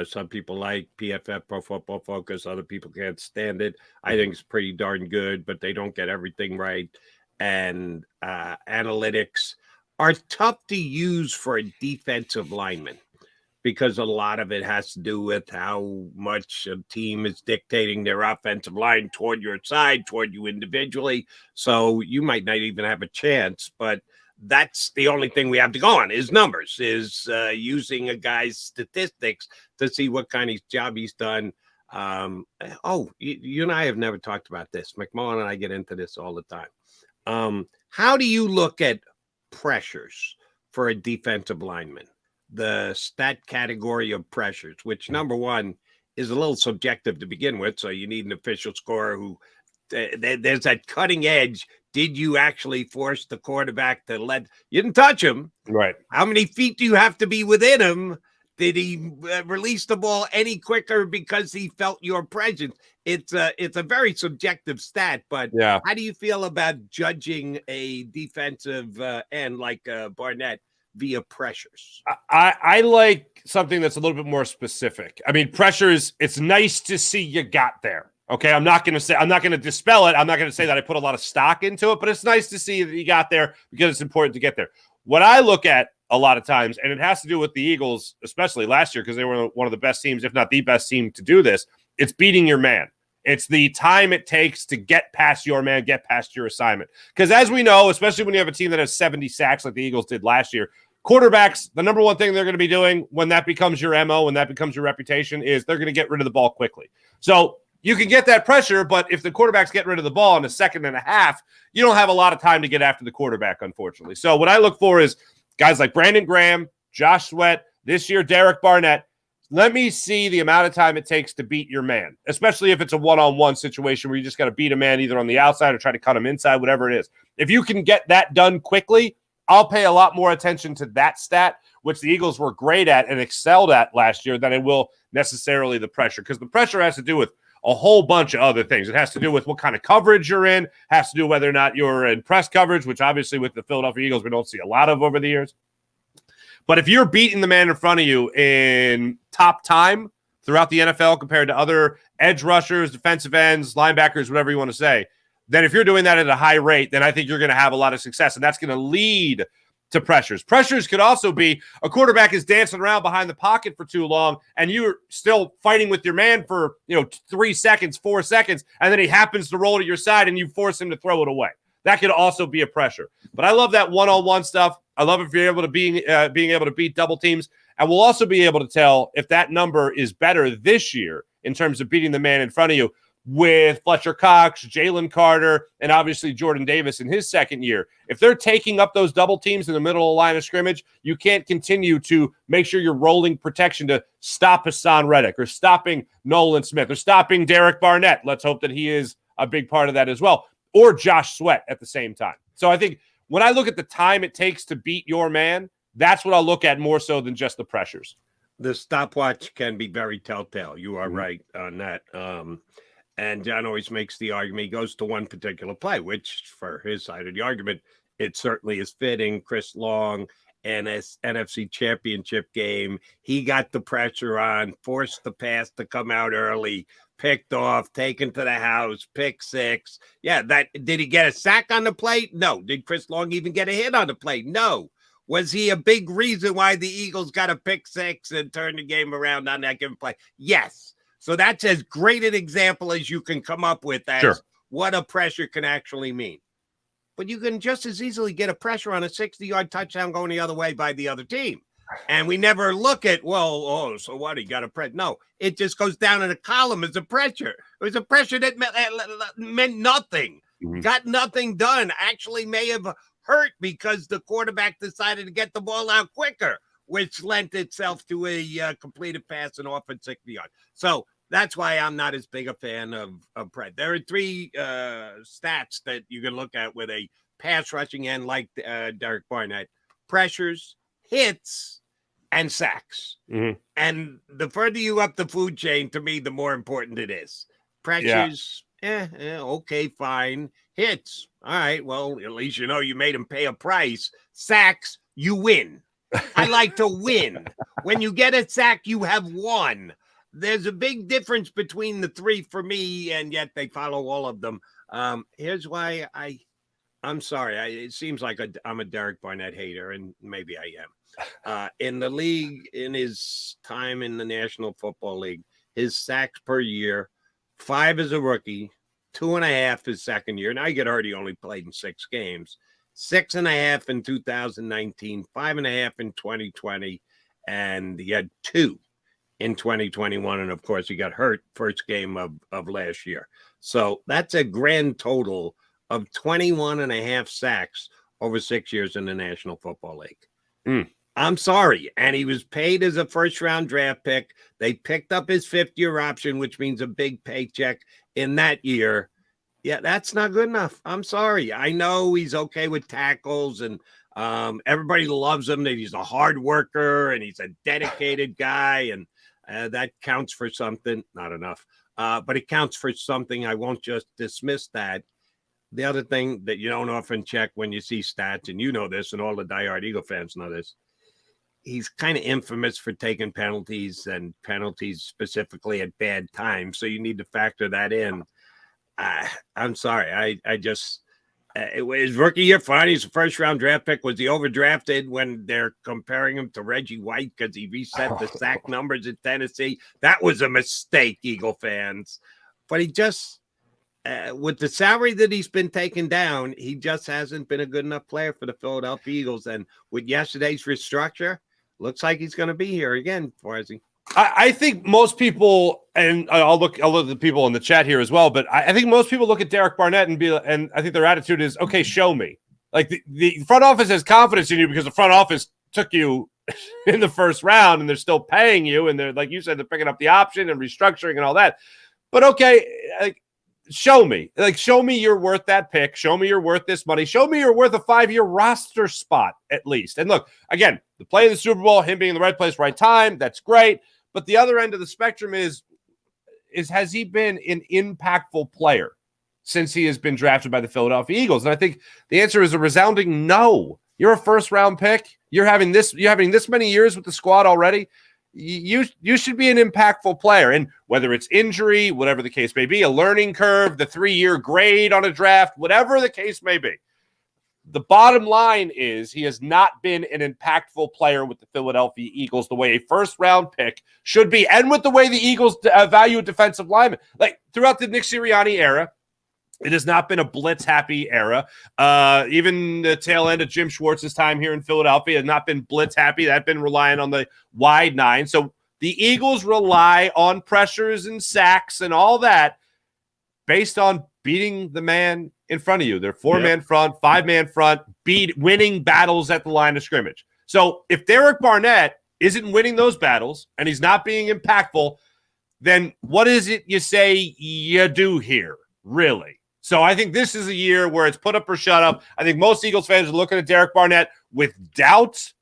Some people like PFF, Pro Football Focus. Other people can't stand it. I think it's pretty darn good, but they don't get everything right. And analytics are tough to use for a defensive lineman, because a lot of it has to do with how much a team is dictating their offensive line toward your side, toward you individually. So you might not even have a chance, but that's the only thing we have to go on is numbers, is using a guy's statistics to see what kind of job he's done. You and I have never talked about this. McMullen and I get into this all the time. How do you look at pressures for a defensive lineman? The stat category of pressures, which number one is a little subjective to begin with. So you need an official scorer who there's that cutting edge. Did you actually force the quarterback to you didn't touch him? Right. How many feet do you have to be within him? Did he release the ball any quicker because he felt your presence? It's a very subjective stat, but yeah. How do you feel about judging a defensive end like Barnett via pressures? I like something that's a little bit more specific. I mean, pressures, it's nice to see you got there. Okay, I'm not going to dispel it. I'm not going to say that I put a lot of stock into it, but it's nice to see that you got there, because it's important to get there. What I look at a lot of times, and it has to do with the Eagles, especially last year, because they were one of the best teams, if not the best team to do this, it's beating your man. It's the time it takes to get past your man, get past your assignment. Because as we know, especially when you have a team that has 70 sacks like the Eagles did last year, quarterbacks, the number one thing they're going to be doing when that becomes your MO, when that becomes your reputation, is they're going to get rid of the ball quickly. So you can get that pressure, but if the quarterback's getting rid of the ball in a second and a half, you don't have a lot of time to get after the quarterback, unfortunately. So what I look for is guys like Brandon Graham, Josh Sweat, this year Derek Barnett. Let me see the amount of time it takes to beat your man, especially if it's a one-on-one situation where you just got to beat a man either on the outside or try to cut him inside, whatever it is. If you can get that done quickly, I'll pay a lot more attention to that stat, which the Eagles were great at and excelled at last year, than it will necessarily the pressure, because the pressure has to do with a whole bunch of other things. It has to do with what kind of coverage you're in, has to do whether or not you're in press coverage, which obviously with the Philadelphia Eagles we don't see a lot of over the years. But if you're beating the man in front of you in top time throughout the NFL compared to other edge rushers, defensive ends, linebackers, whatever you want to say, then if you're doing that at a high rate, then I think you're going to have a lot of success. And that's going to lead to pressures. Pressures could also be a quarterback is dancing around behind the pocket for too long, and you're still fighting with your man for 3 seconds, 4 seconds, and then he happens to roll to your side, and you force him to throw it away. That could also be a pressure. But I love that one-on-one stuff. I love if you're able to being able to beat double teams, and we'll also be able to tell if that number is better this year in terms of beating the man in front of you with Fletcher Cox, Jalen Carter, and obviously Jordan Davis in his second year. If they're taking up those double teams in the middle of the line of scrimmage, you can't continue to make sure you're rolling protection to stop Hassan Reddick or stopping Nolan Smith or stopping Derek Barnett. Let's hope that he is a big part of that as well. Or Josh Sweat at the same time. So I think when I look at the time it takes to beat your man, that's what I'll look at more so than just the pressures. The stopwatch can be very telltale. You are right on that. And John always makes the argument. He goes to one particular play, which for his side of the argument, it certainly is fitting. Chris Long and his NFC Championship game, he got the pressure on, forced the pass to come out early, picked off, taken to the house, pick six. Yeah, did he get a sack on the play? No. Did Chris Long even get a hit on the play? No. Was he a big reason why the Eagles got a pick six and turned the game around on that given play? Yes. So that's as great an example as you can come up with as what a pressure can actually mean. But you can just as easily get a pressure on a 60-yard touchdown going the other way by the other team. And we never look at, so what? He got a pressure. No, it just goes down in a column as a pressure. It was a pressure that meant nothing. Mm-hmm. Got nothing done. Actually may have hurt because the quarterback decided to get the ball out quicker, which lent itself to a completed pass and off at 60 yards. So that's why I'm not as big a fan of Pred. There are three stats that you can look at with a pass rushing end like Derek Barnett: pressures, hits, and sacks. Mm-hmm. And the further you up the food chain, to me, the more important it is. Pressures, okay, fine. Hits, all right, well, at least you know you made him pay a price. Sacks, you win. I like to win. When you get a sack, you have won. There's a big difference between the three for me, and yet they follow all of them. Here's why I'm sorry. It seems like I'm a Derek Barnett hater, and maybe I am. In the league, in his time in the National Football League, his sacks per year, 5 as a rookie, 2.5 his second year. Now, he get hurt. He only played in 6 games. 6.5 in 2019, 5.5 in 2020, and he had 2 in 2021. And of course, he got hurt first game of last year. So that's a grand total of 21.5 sacks over 6 years in the National Football League. I'm sorry. And he was paid as a first-round draft pick. They picked up his 5th-year option, which means a big paycheck in that year. Yeah, that's not good enough. I'm sorry. I know he's okay with tackles, and everybody loves him, that he's a hard worker and he's a dedicated guy, and that counts for something. Not enough, but it counts for something. I won't just dismiss that. The other thing that you don't often check when you see stats, and you know this, and all the diehard Eagle fans know this, he's kind of infamous for taking penalties, and penalties specifically at bad times. So you need to factor that in. I'm sorry. I just, his rookie year, fine. He's a first-round draft pick. Was he overdrafted when they're comparing him to Reggie White because he reset the sack numbers in Tennessee? That was a mistake, Eagle fans. But he just, with the salary that he's been taken down, he just hasn't been a good enough player for the Philadelphia Eagles. And with yesterday's restructure, looks like he's going to be here again, Farzy. I think most people, and I'll look at the people in the chat here as well, but I think most people look at Derek Barnett and I think their attitude is, okay, show me. Like the front office has confidence in you because the front office took you in the first round and they're still paying you. And they're, like you said, they're picking up the option and restructuring and all that. But okay, like, show me. Like, show me you're worth that pick. Show me you're worth this money. Show me you're worth a 5-year roster spot at least. And look, again, the play in the Super Bowl, him being in the right place, right time, that's great. But the other end of the spectrum is has he been an impactful player since he has been drafted by the Philadelphia Eagles? And I think the answer is a resounding no. You're a first-round pick. You're having this many years with the squad already. You should be an impactful player. And whether it's injury, whatever the case may be, a learning curve, the 3-year grade on a draft, whatever the case may be, The bottom line is he has not been an impactful player with the Philadelphia Eagles the way a first-round pick should be, and with the way the Eagles value a defensive lineman. Like, throughout the Nick Sirianni era, it has not been a blitz-happy era. Even the tail end of Jim Schwartz's time here in Philadelphia has not been blitz-happy. That's been relying on the wide nine. So the Eagles rely on pressures and sacks and all that based on beating the man in front of you. They're 4-man front, 5-man front, winning battles at the line of scrimmage. So if Derek Barnett isn't winning those battles and he's not being impactful, then what is it you say you do here, really? So I think this is a year where it's put up or shut up. I think most Eagles fans are looking at Derek Barnett with doubt,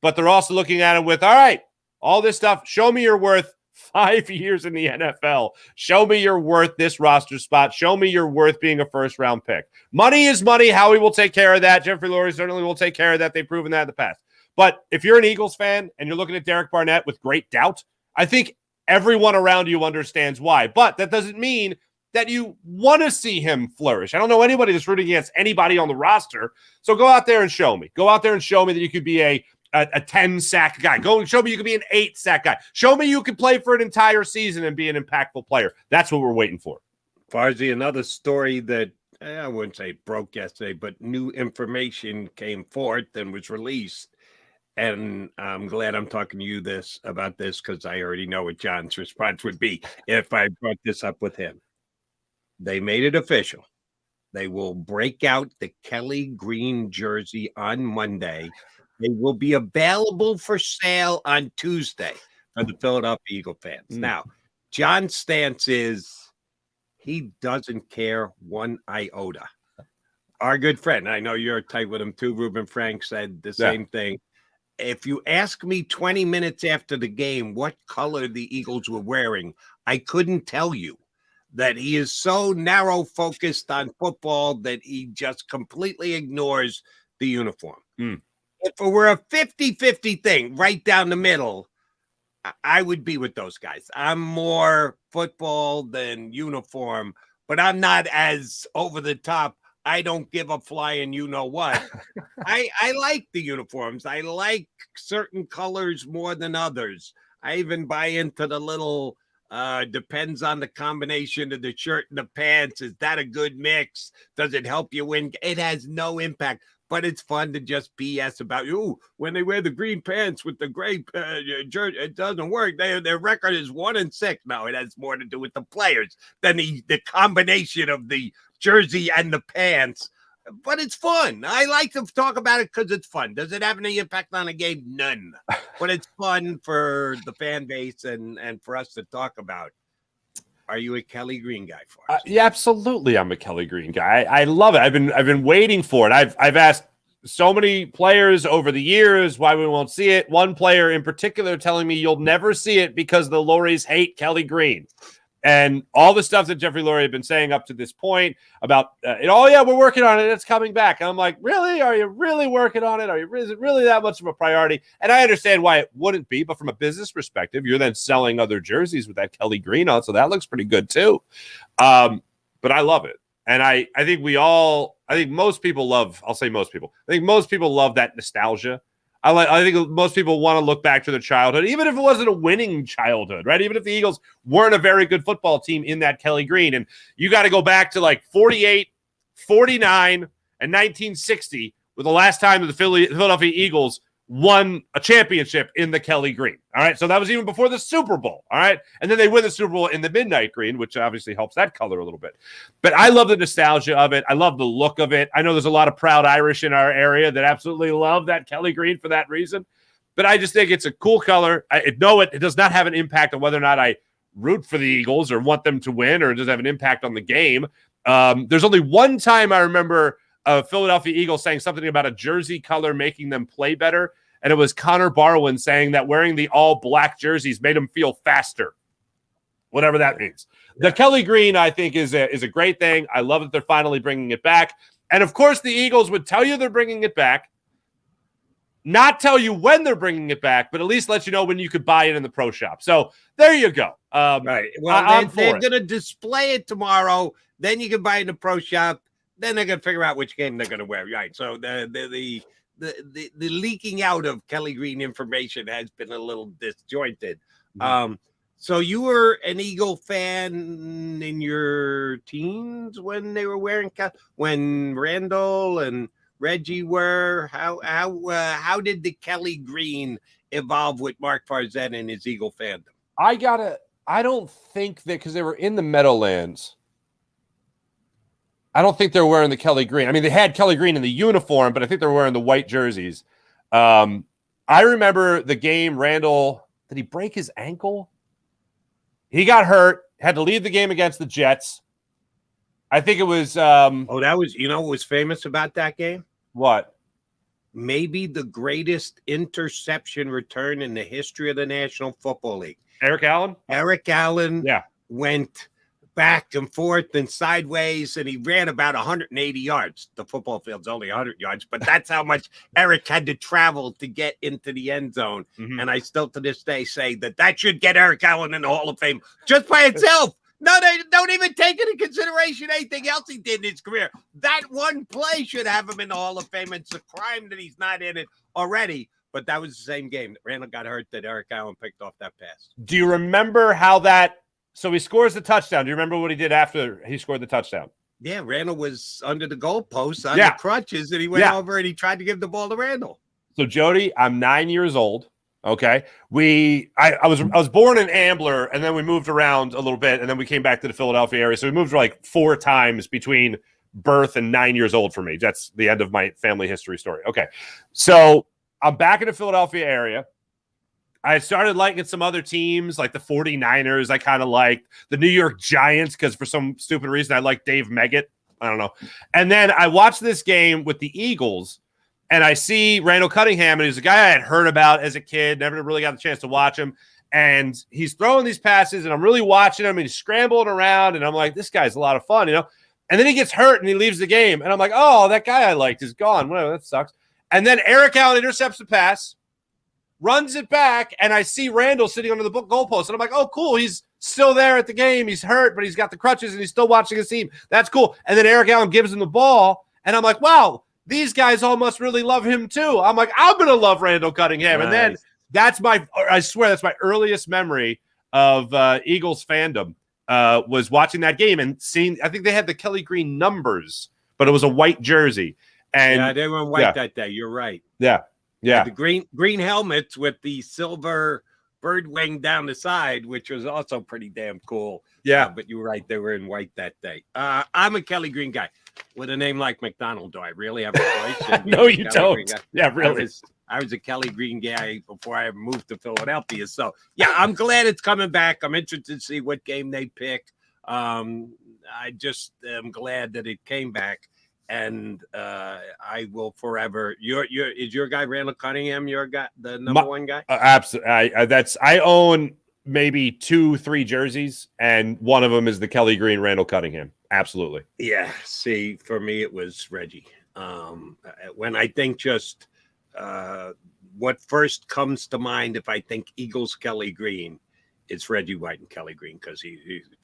but they're also looking at him with, all right, all this stuff, show me you're worth 5 years in the NFL. Show me you're worth this roster spot. Show me you're worth being a first-round pick. Money is money. Howie will take care of that. Jeffrey Lurie certainly will take care of that. They've proven that in the past. But if you're an Eagles fan and you're looking at Derek Barnett with great doubt, I think everyone around you understands why. But that doesn't mean that you want to see him flourish. I don't know anybody that's rooting against anybody on the roster. So go out there and show me. Go out there and show me that you could be a 10-sack guy. Go and show me you could be an 8-sack guy. Show me you could play for an entire season and be an impactful player. That's what we're waiting for. Farzi, another story that I wouldn't say broke yesterday, but new information came forth and was released. And I'm glad I'm talking to you about this because I already know what John's response would be if I brought this up with him. They made it official. They will break out the Kelly Green jersey on Monday. They will be available for sale on Tuesday for the Philadelphia Eagle fans. Now, John's stance is he doesn't care one iota. Our good friend, I know you're tight with him too, Ruben Frank, said the same thing. If you ask me 20 minutes after the game what color the Eagles were wearing, I couldn't tell you. That he is so narrow focused on football that he just completely ignores the uniform. If it were a 50-50 thing right down the middle, I would be with those guys. I'm more football than uniform, but I'm not as over the top. I don't give a flying you-know-what. I like the uniforms. I like certain colors more than others. I even buy into the little depends on the combination of the shirt and the pants. Is that a good mix? Does it help you win? It has no impact, but it's fun to just BS about you. When they wear the green pants with the gray jersey, it doesn't work. Their record is 1-6. No, it has more to do with the players than the combination of the jersey and the pants. But it's fun. I like to talk about it because it's fun. Does it have any impact on a game? None. But it's fun for the fan base and for us to talk about. Are you a Kelly Green guy for us? Yeah, absolutely. I'm a Kelly Green guy. I love it. I've been waiting for it. I've asked so many players over the years why we won't see it. One player in particular telling me you'll never see it because the Luries hate Kelly Green. And all the stuff that Jeffrey Lurie had been saying up to this point about, we're working on it. It's coming back. And I'm like, really? Are you really working on it? Is it really that much of a priority? And I understand why it wouldn't be, but from a business perspective, you're then selling other jerseys with that Kelly Green on, so that looks pretty good too. But I love it. And I think most people love that nostalgia. I think most people want to look back to their childhood, even if it wasn't a winning childhood, right? Even if the Eagles weren't a very good football team in that Kelly Green. And you got to go back to like 48, 49, and 1960 with the last time the Philadelphia Eagles won a championship in the Kelly Green. All right. So that was even before the Super Bowl. All right. And then they win the Super Bowl in the midnight green, which obviously helps that color a little bit. But I love the nostalgia of it. I love the look of it. I know there's a lot of proud Irish in our area that absolutely love that Kelly Green for that reason. But I just think it's a cool color. It does not have an impact on whether or not I root for the Eagles or want them to win, or it doesn't have an impact on the game. There's only one time I remember a Philadelphia Eagles saying something about a jersey color making them play better. And it was Connor Barwin saying that wearing the all-black jerseys made him feel faster, whatever that means. The Kelly Green, I think, is a great thing. I love that they're finally bringing it back. And, of course, the Eagles would tell you they're bringing it back, not tell you when they're bringing it back, but at least let you know when you could buy it in the pro shop. So there you go. Right. Well, they're going to display it tomorrow. Then you can buy it in the pro shop. then they're going to figure out which game they're going to wear. Right. So the leaking out of Kelly Green information has been a little disjointed. So you were an Eagle fan in your teens when they were wearing when Randall and Reggie were. How did the Kelly Green evolve with Mark Farzetta and his Eagle fandom? I don't think that because they were in the Meadowlands. I don't think they're wearing the Kelly Green. I mean, they had Kelly Green in the uniform, but I think they're wearing the white jerseys. I remember the game. Randall, did he break his ankle? He got hurt, had to leave the game against the Jets. I think it was. That was, what was famous about that game? What? Maybe the greatest interception return in the history of the National Football League. Eric Allen? Eric Allen went back and forth and sideways, and he ran about 180 yards. The football field's only 100 yards, but that's how much Eric had to travel to get into the end zone. And I still to this day say that should get Eric Allen in the Hall of Fame just by itself. No, they don't even take into consideration anything else he did in his career. That one play should have him in the Hall of Fame. It's a crime that he's not in it already. But that was the same game that Randall got hurt that Eric Allen picked off that pass. Do you remember how that? So he scores the touchdown. Do you remember what he did after he scored the touchdown? Yeah, Randall was under the goalpost on the crutches, and he went over and he tried to give the ball to Randall. So Jody, I'm 9 years old. Okay, I was born in Ambler, and then we moved around a little bit, and then we came back to the Philadelphia area. So we moved like 4 times between birth and 9 years old for me. That's the end of my family history story. Okay, so I'm back in the Philadelphia area. I started liking some other teams, like the 49ers. I kind of liked the New York Giants because for some stupid reason I like Dave Meggett. I don't know. And then I watched this game with the Eagles, and I see Randall Cunningham, and he's a guy I had heard about as a kid, never really got the chance to watch him. And he's throwing these passes, and I'm really watching him, and he's scrambling around, and I'm like, this guy's a lot of fun, And then he gets hurt, and he leaves the game, and I'm like, oh, that guy I liked is gone. Whatever, that sucks. And then Eric Allen intercepts the pass, runs it back, and I see Randall sitting under the goalpost. And I'm like, oh, cool. He's still there at the game. He's hurt, but he's got the crutches, and he's still watching his team. That's cool. And then Eric Allen gives him the ball, and I'm like, wow, these guys all must really love him too. I'm like, I'm going to love Randall Cunningham. Nice. And then I swear that's my earliest memory of Eagles fandom was watching that game and seeing, I think they had the Kelly Green numbers, but it was a white jersey. And they were in white that day. You're right. Yeah. The green helmets with the silver bird wing down the side, which was also pretty damn cool. Yeah. But you're right. They were in white that day. I'm a Kelly Green guy. With a name like McDonald, do I really have a choice? No, you don't. Yeah, really. I was a Kelly Green guy before I moved to Philadelphia. So, yeah, I'm glad it's coming back. I'm interested to see what game they pick. I just am glad that it came back. And I will forever. Is your guy Randall Cunningham? Your guy, the number one guy? Absolutely. I own maybe 2-3 jerseys, and one of them is the Kelly Green Randall Cunningham. Absolutely. Yeah. See, for me, it was Reggie. When I think just what first comes to mind, if I think Eagles Kelly Green, it's Reggie White and Kelly Green because he's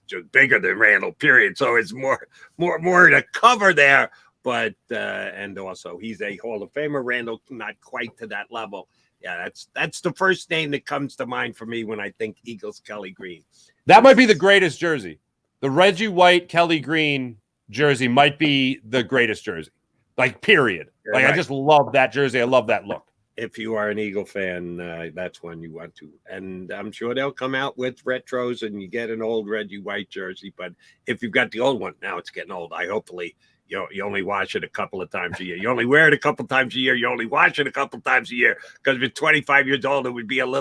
just bigger than Randall. Period. So it's more to cover there. But and also he's a Hall of Famer. Randall not quite to that level. Yeah, that's the first name that comes to mind for me when I think Eagles Kelly Green. That might be the greatest jersey. The Reggie White Kelly Green jersey might be the greatest jersey. Like period. Like right. I just love that jersey. I love that look. If you are an Eagle fan, that's one you want to. And I'm sure they'll come out with retros and you get an old Reggie White jersey. But if you've got the old one, now it's getting old. Hopefully you only wash it a couple of times a year. You only wear it a couple times a year. You only wash it a couple times a year. Because if it's 25 years old, it would be getting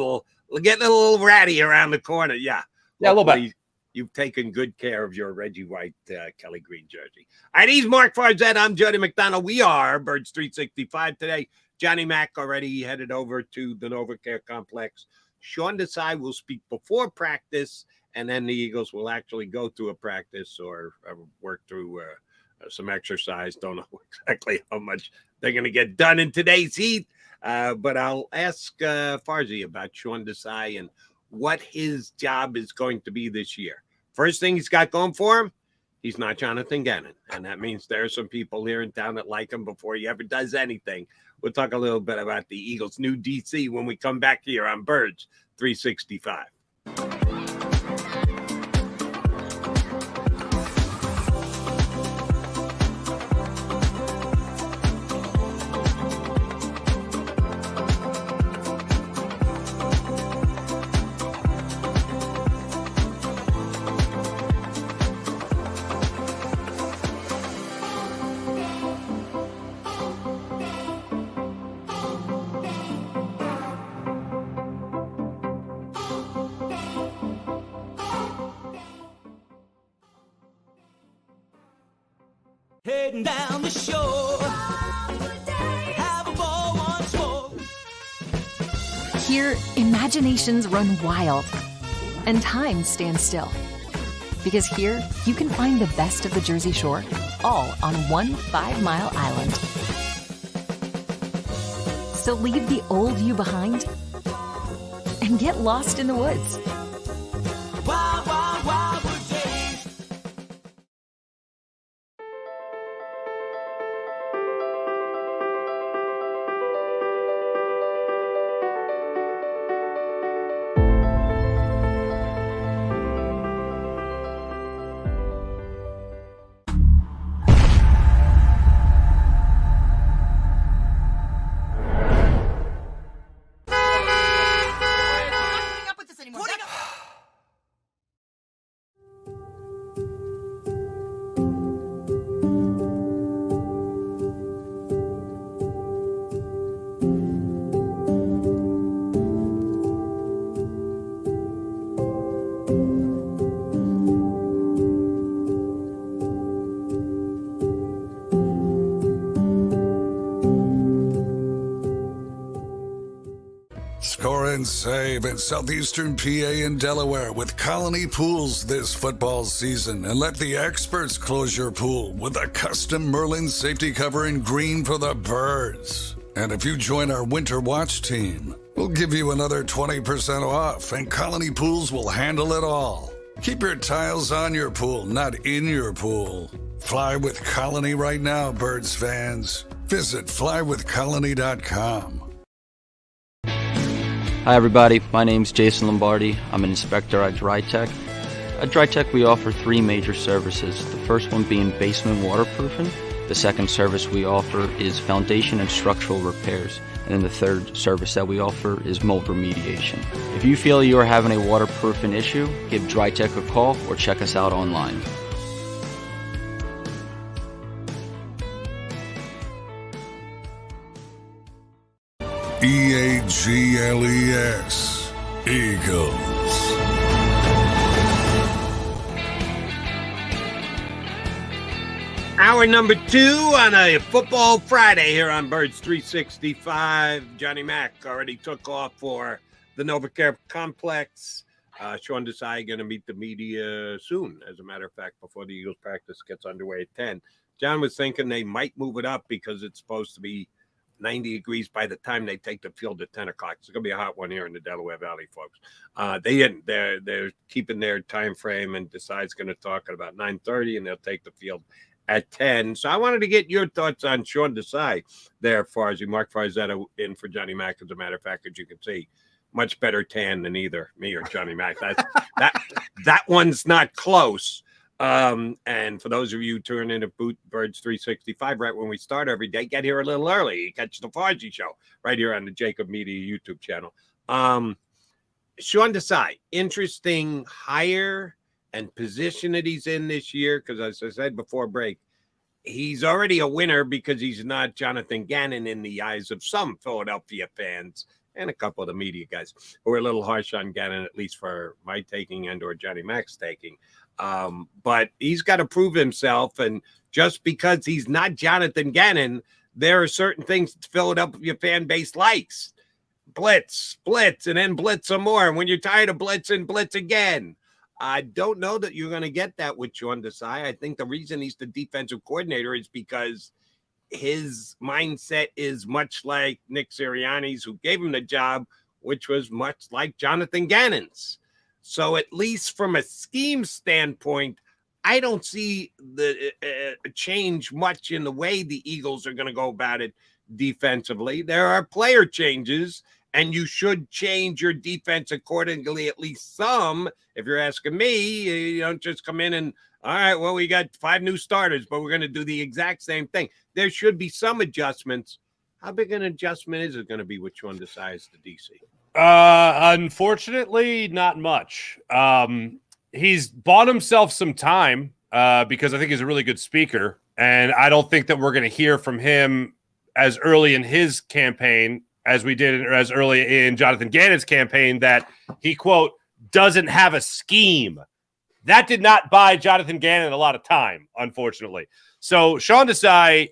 a little ratty around the corner. Yeah. Yeah, a little bit. You've taken good care of your Reggie White Kelly Green jersey. All right, he's Mark Farzetta. I'm Jody McDonald. We are Birds 365 today. Johnny Mack already headed over to the NovaCare complex. Sean Desai will speak before practice, and then the Eagles will actually go through a practice or work through some exercise. Don't know exactly how much they're going to get done in today's heat, but I'll ask Farzy about Sean Desai and what his job is going to be this year. First thing he's got going for him, he's not Jonathan Gannon. And that means there are some people here in town that like him before he ever does anything. We'll talk a little bit about the Eagles' new DC when we come back here on Birds 365. Heading down the shore, have a ball once more. Here, imaginations run wild and time stands still. Because here, you can find the best of the Jersey Shore, all on one 5-mile island. So leave the old you behind and get lost in the woods. Wild, wild, wild wood days. Score and save in southeastern PA and Delaware with Colony Pools this football season, and let the experts close your pool with a custom Merlin safety cover in green for the birds. And if you join our Winter Watch team, we'll give you another 20% off, and Colony Pools will handle it all. Keep your tiles on your pool, not in your pool. Fly with Colony right now, Birds fans. Visit flywithcolony.com. Hi everybody, my name's Jason Lombardi. I'm an inspector at DryTech. At DryTech we offer 3 major services, the first one being basement waterproofing. The second service we offer is foundation and structural repairs. And then the third service that we offer is mold remediation. If you feel you are having a waterproofing issue, give DryTech a call or check us out online. EAGLES, Eagles. Hour number 2 on a football Friday here on Birds 365. Johnny Mack already took off for the NovaCare Complex. Sean Desai going to meet the media soon, as a matter of fact, before the Eagles practice gets underway at 10. John was thinking they might move it up because it's supposed to be 90 degrees by the time they take the field at 10 o'clock. It's going to be a hot one here in the Delaware Valley, folks. They didn't. They're keeping their time frame, and Desai's going to talk at about 9:30, and they'll take the field at 10. So I wanted to get your thoughts on Sean Desai there, Farzy. Mark Farzetta in for Johnny Mack, as a matter of fact, as you can see. Much better tan than either me or Johnny Mack. That one's not close. And for those of you tuning in to Birds 365, right when we start every day, get here a little early. You catch the Farzy Show right here on the JAKIB Media YouTube channel. Sean Desai, interesting hire and position that he's in this year, because as I said before break, he's already a winner because he's not Jonathan Gannon in the eyes of some Philadelphia fans and a couple of the media guys who are a little harsh on Gannon, at least for my taking and or Johnny Mack's taking. But he's got to prove himself, and just because he's not Jonathan Gannon, there are certain things the Philadelphia fan base likes. Blitz, and then blitz some more. And when you're tired of blitzing, blitz again. I don't know that you're going to get that with Sean Desai. I think the reason he's the defensive coordinator is because his mindset is much like Nick Sirianni's, who gave him the job, which was much like Jonathan Gannon's. So at least from a scheme standpoint, I don't see the change much in the way the Eagles are going to go about it defensively. There are player changes, and you should change your defense accordingly, at least some. If you're asking me, you don't just come in and, all right, well, we got 5 new starters, but we're going to do the exact same thing. There should be some adjustments. How big an adjustment is it going to be which one decides the DC? Unfortunately, not much. He's bought himself some time because I think he's a really good speaker, and I don't think that we're going to hear from him as early in his campaign as we did, or as early in Jonathan Gannon's campaign, that he, quote, doesn't have a scheme. That did not buy Jonathan Gannon a lot of time, unfortunately. So Sean Desai,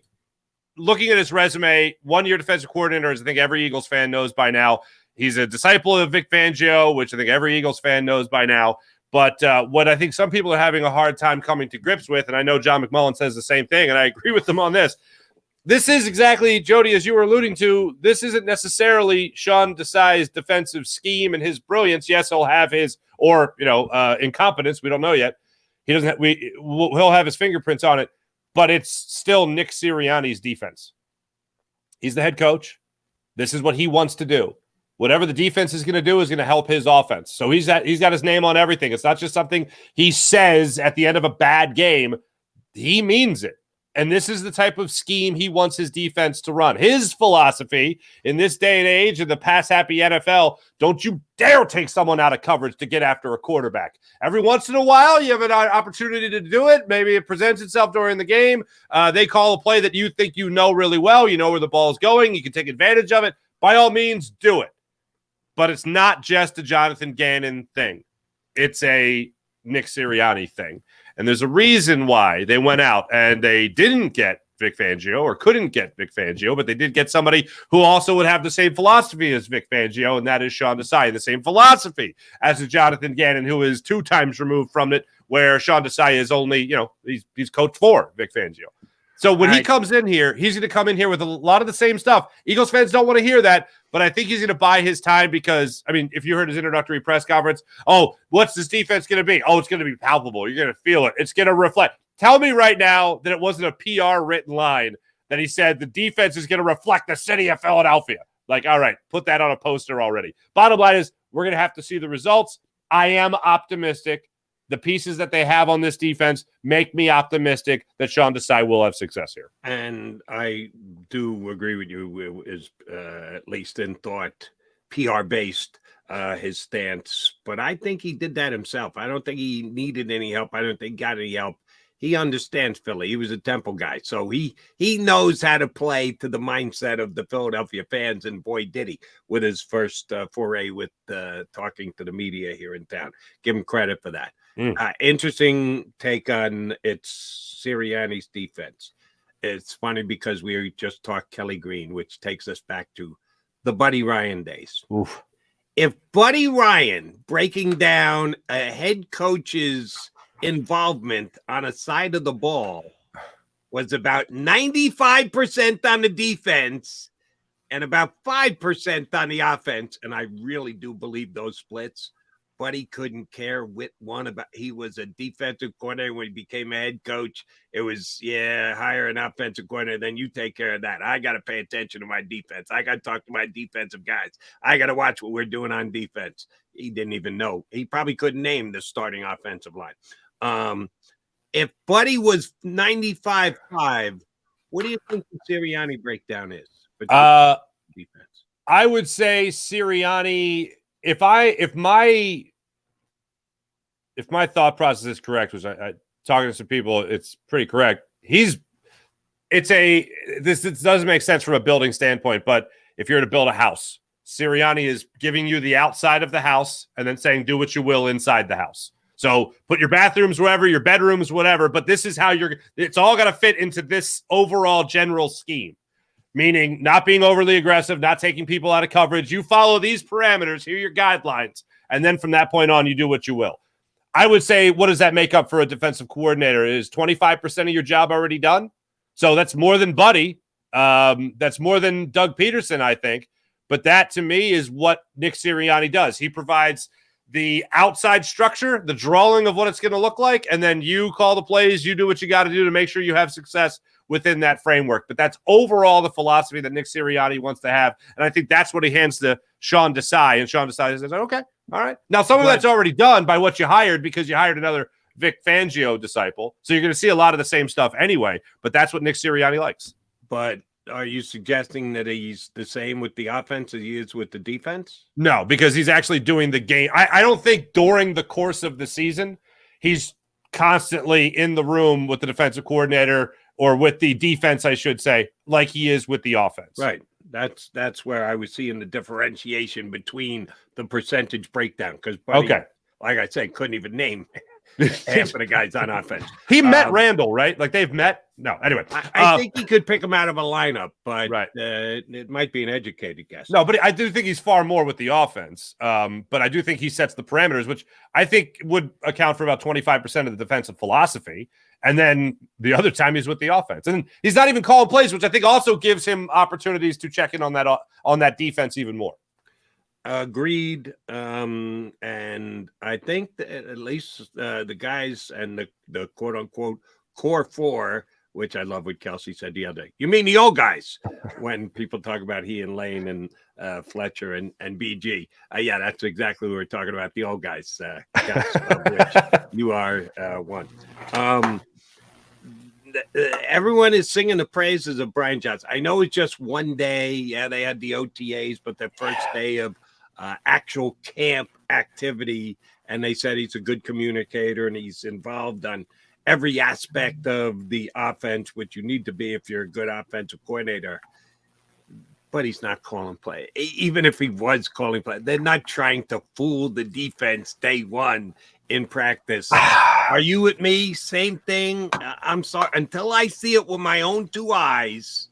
looking at his resume, 1-year defensive coordinator, as I think every Eagles fan knows by now. He's a disciple of Vic Fangio, which I think every Eagles fan knows by now. But what I think some people are having a hard time coming to grips with, and I know John McMullen says the same thing, and I agree with them on this. This is exactly, Jody, as you were alluding to, this isn't necessarily Sean Desai's defensive scheme and his brilliance. Yes, he'll have his, or, incompetence. We don't know yet. He doesn't. He'll have his fingerprints on it, but it's still Nick Sirianni's defense. He's the head coach. This is what he wants to do. Whatever the defense is going to do is going to help his offense. So he's got his name on everything. It's not just something he says at the end of a bad game. He means it. And this is the type of scheme he wants his defense to run. His philosophy in this day and age in the pass-happy NFL, don't you dare take someone out of coverage to get after a quarterback. Every once in a while, you have an opportunity to do it. Maybe it presents itself during the game. They call a play that you think you know really well. You know where the ball's going. You can take advantage of it. By all means, do it. But it's not just a Jonathan Gannon thing. It's a Nick Sirianni thing. And there's a reason why they went out and they didn't get Vic Fangio, or couldn't get Vic Fangio, but they did get somebody who also would have the same philosophy as Vic Fangio, and that is Sean Desai, the same philosophy as Jonathan Gannon, who is 2 times removed from it, where Sean Desai is only, he's coached for Vic Fangio. So when he comes in here, he's going to come in here with a lot of the same stuff. Eagles fans don't want to hear that, but I think he's going to buy his time because, if you heard his introductory press conference, what's this defense going to be? It's going to be palpable. You're going to feel it. It's going to reflect. Tell me right now that it wasn't a PR written line that he said the defense is going to reflect the city of Philadelphia. Like, all right, put that on a poster already. Bottom line is we're going to have to see the results. I am optimistic. The pieces that they have on this defense make me optimistic that Sean Desai will have success here. And I do agree with you, is at least in thought, PR-based, his stance. But I think he did that himself. I don't think he needed any help. I don't think he got any help. He understands Philly. He was a Temple guy. So he knows how to play to the mindset of the Philadelphia fans. And boy, did he, with his first foray with talking to the media here in town. Give him credit for that. Interesting take on Sirianni's defense. It's funny because we just talked Kelly Green, which takes us back to the Buddy Ryan days. Oof. If Buddy Ryan breaking down a head coach's involvement on a side of the ball was about 95% on the defense and about 5% on the offense, and I really do believe those splits, but he couldn't care which one about. He was a defensive coordinator when he became a head coach. It was, hire an offensive coordinator, then you take care of that. I got to pay attention to my defense. I got to talk to my defensive guys. I got to watch what we're doing on defense. He didn't even know. He probably couldn't name the starting offensive line. If Buddy was 95.5, what do you think the Sirianni breakdown is for defense? I would say Sirianni, if my thought process is correct, was I talking to some people, it's pretty correct. This doesn't make sense from a building standpoint, but if you're to build a house, Sirianni is giving you the outside of the house and then saying, do what you will inside the house. So put your bathrooms wherever, your bedrooms, whatever, but this is how it's all got to fit into this overall general scheme, meaning not being overly aggressive, not taking people out of coverage. You follow these parameters, here are your guidelines, and then from that point on, you do what you will. I would say, what does that make up for a defensive coordinator? Is 25% of your job already done? So that's more than Buddy. That's more than Doug Peterson, I think. But that, to me, is what Nick Sirianni does. He provides the outside structure, the drawing of what it's going to look like, and then you call the plays, you do what you got to do to make sure you have success within that framework. But that's overall the philosophy that Nick Sirianni wants to have, and I think that's what he hands to Sean Desai, and Sean Desai says, okay, all right. Now, some of that's already done by what you hired because you hired another Vic Fangio disciple, so you're going to see a lot of the same stuff anyway, but that's what Nick Sirianni likes. But are you suggesting that he's the same with the offense as he is with the defense? No, because he's actually doing the game. I don't think during the course of the season, he's constantly in the room with the defensive coordinator or with the defense, I should say, like he is with the offense. Right. That's where I was seeing the differentiation between the percentage breakdown. Because, like I said, couldn't even name half of the guys on offense. He met Randall, right? Like they've met? No, anyway. I think he could pick him out of a lineup, but it might be an educated guess. No, but I do think he's far more with the offense. But I do think he sets the parameters, which I think would account for about 25% of the defensive philosophy. And then the other time he's with the offense. And he's not even calling plays, which I think also gives him opportunities to check in on that defense even more. Agreed. And I think that at least the guys and the quote unquote core four, which I love what Kelsey said the other day. You mean the old guys when people talk about he and Lane and Fletcher and BG. Yeah, that's exactly what we're talking about. The old guys, of which you are one. Everyone is singing the praises of Brian Johnson. I know it's just one day. Yeah, they had the OTAs, but the first day of actual camp activity, and they said he's a good communicator and he's involved on every aspect of the offense, which you need to be if you're a good offensive coordinator. But he's not calling play. Even if he was calling play, they're not trying to fool the defense day one in practice. Are you with me? Same thing. I'm sorry. Until I see it with my own two eyes,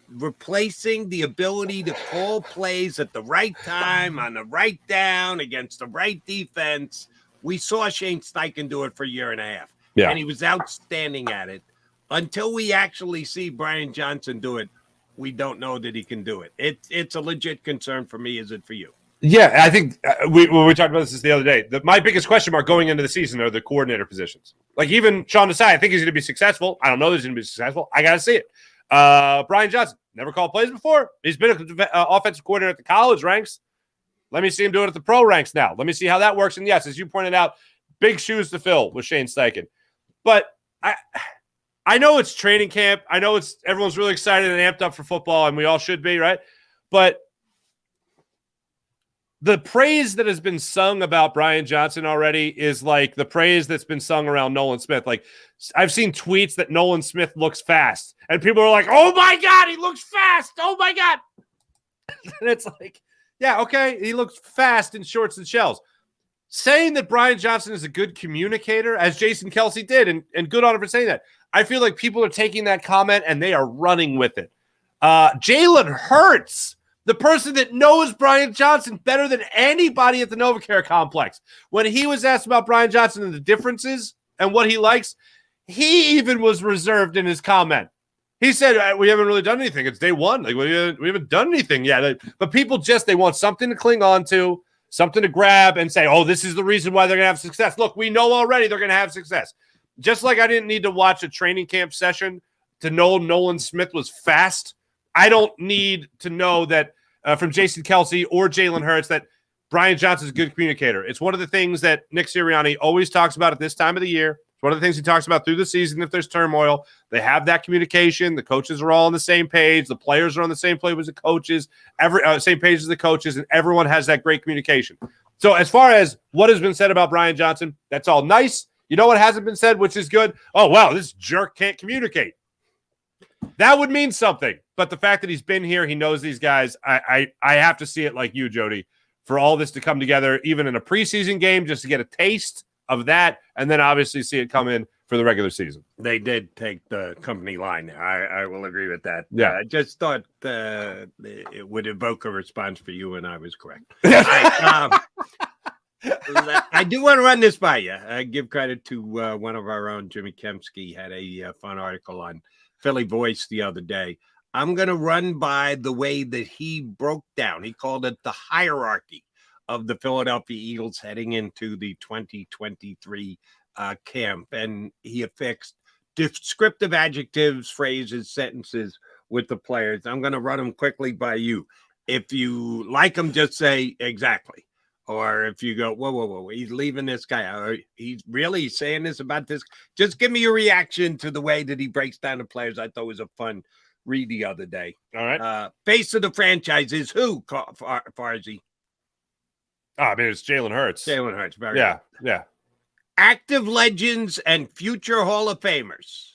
replacing the ability to call plays at the right time on the right down against the right defense. We saw Shane Steichen do it for a year and a half. Yeah. And he was outstanding at it. Until we actually see Brian Johnson do it, we don't know that he can do it. It's a legit concern for me. Is it for you? Yeah, I think we talked about this the other day. My biggest question mark going into the season are the coordinator positions. Like even Sean Desai, I think he's going to be successful. I don't know that he's going to be successful. I got to see it. Brian Johnson, never called plays before. He's been an offensive coordinator at the college ranks. Let me see him do it at the pro ranks now. Let me see how that works. And yes, as you pointed out, big shoes to fill with Shane Steichen. But I know it's training camp. I know everyone's really excited and amped up for football, and we all should be, right? But the praise that has been sung about Brian Johnson already is like the praise that's been sung around Nolan Smith. Like I've seen tweets that Nolan Smith looks fast, and people are like, "Oh my God, he looks fast! Oh my God!" And it's like, yeah, okay, he looks fast in shorts and shells. Saying that Brian Johnson is a good communicator, as Jason Kelsey did, and good on him for saying that. I feel like people are taking that comment and they are running with it. Jalen Hurts, the person that knows Brian Johnson better than anybody at the NovaCare complex, when he was asked about Brian Johnson and the differences and what he likes, he even was reserved in his comment. He said, we haven't really done anything. It's day one. Like we haven't done anything yet. But people they want something to cling on to, something to grab and say, oh, this is the reason why they're going to have success. Look, we know already they're going to have success. Just like I didn't need to watch a training camp session to know Nolan Smith was fast, I don't need to know that from Jason Kelsey or Jalen Hurts that Brian Johnson's a good communicator. It's one of the things that Nick Sirianni always talks about at this time of the year. It's one of the things he talks about through the season. If there's turmoil, they have that communication. The coaches are all on the same page. The players are on the same page as the coaches, same page as the coaches, and everyone has that great communication. So as far as what has been said about Brian Johnson, that's all nice. You know what hasn't been said, which is good? Oh, wow, this jerk can't communicate. That would mean something. But the fact that he's been here, he knows these guys, I have to see it like you, Jody, for all this to come together, even in a preseason game, just to get a taste of that, and then obviously see it come in for the regular season. They did take the company line. I will agree with that. Yeah. I just thought it would evoke a response for you, and I was correct. I do want to run this by you. I give credit to one of our own, Jimmy Kempsky, had a fun article on Philly Voice the other day. I'm going to run by the way that he broke down. He called it the hierarchy of the Philadelphia Eagles heading into the 2023 camp. And he affixed descriptive adjectives, phrases, sentences with the players. I'm going to run them quickly by you. If you like them, just say exactly. Or if you go, whoa, he's leaving this guy, or he's really saying this about this, just give me your reaction to the way that he breaks down the players. I thought it was a fun read the other day. All right. Face of the franchise is who, Farzy? I mean, it's Jalen Hurts. Jalen Hurts. Very Yeah, good. yeah. Active legends and future Hall of Famers.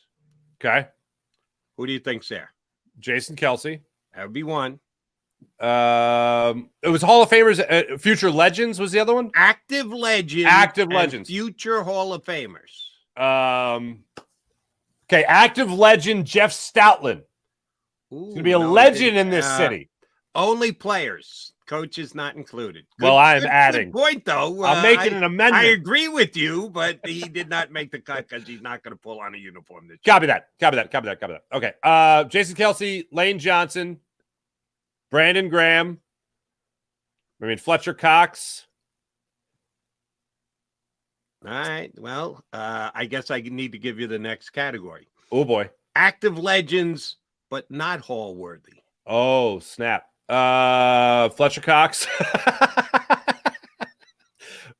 Okay. Who do you think's there? Jason Kelce. That would be one. It was Hall of Famers. Future legends was the other one. Active legends. Active legends. Future Hall of Famers. Okay. Active legend Jeff Stoutland. He's going to be a legend in this city. Only players. Coaches not included. Well, I'm adding. Good point, though. I'm making an amendment. I agree with you, but he did not make the cut because he's not going to pull on a uniform this year. Copy that. Okay. Jason Kelce, Lane Johnson, Brandon Graham. Fletcher Cox. All right. Well, I guess I need to give you the next category. Oh, boy. Active legends, but not Hall worthy. Oh, snap. Fletcher Cox.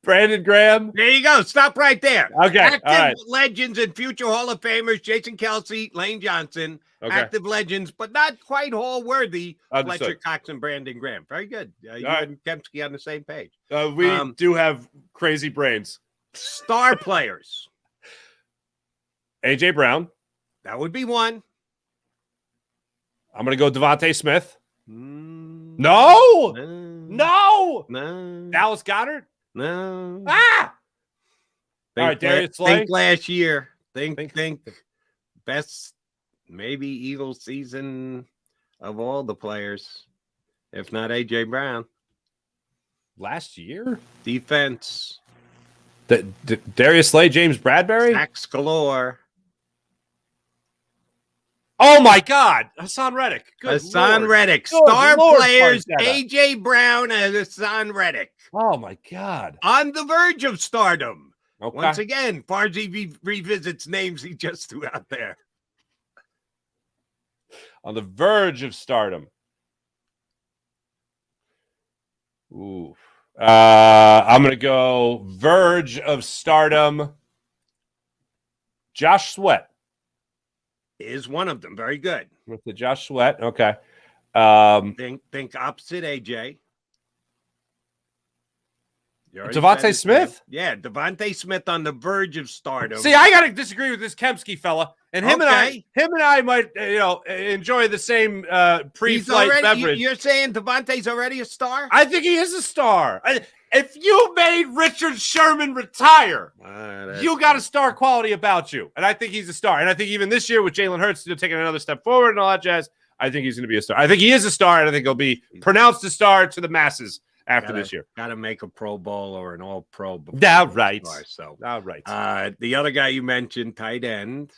Brandon Graham. There you go. Stop right there. Okay. Active legends and future Hall of Famers, Jason Kelce, Lane Johnson. Okay. Active legends, but not quite Hall worthy, Fletcher Cox and Brandon Graham. Very good. You and Kempsky on the same page. We do have crazy brains. Star players. A.J. Brown. That would be one. I'm going to go Devontae Smith. No. Dallas Goedert. No. All right, Darius Slay. Think last year. Think best maybe Eagles season of all the players, if not A.J. Brown. Last year? Defense. Darius Slay, James Bradbury? Sacks galore. Oh, my God. Hassan Reddick. Hassan Reddick. Star players, A.J. Brown and Hassan Reddick. Oh, my God. On the verge of stardom. Okay. Once again, Farzy revisits names he just threw out there. On the verge of stardom. Ooh. I'm going to go verge of stardom. Josh Sweat. Is one of them. Very good. With the Josh Sweat. Okay. Think opposite AJ. Devontae Smith? Yeah, Devontae Smith on the verge of stardom. See, I got to disagree with this Kempsky fella. And him and I might, enjoy the same pre-flight beverage. You're saying Devontae's already a star? I think he is a star. If you made Richard Sherman retire, you got a star quality about you. And I think he's a star. And I think even this year with Jalen Hurts taking another step forward and all that jazz, I think he's going to be a star. I think he is a star, and I think he'll be pronounced a star to the masses after this year. Got to make a Pro Bowl or an All-Pro. Right. The other guy you mentioned, tight end.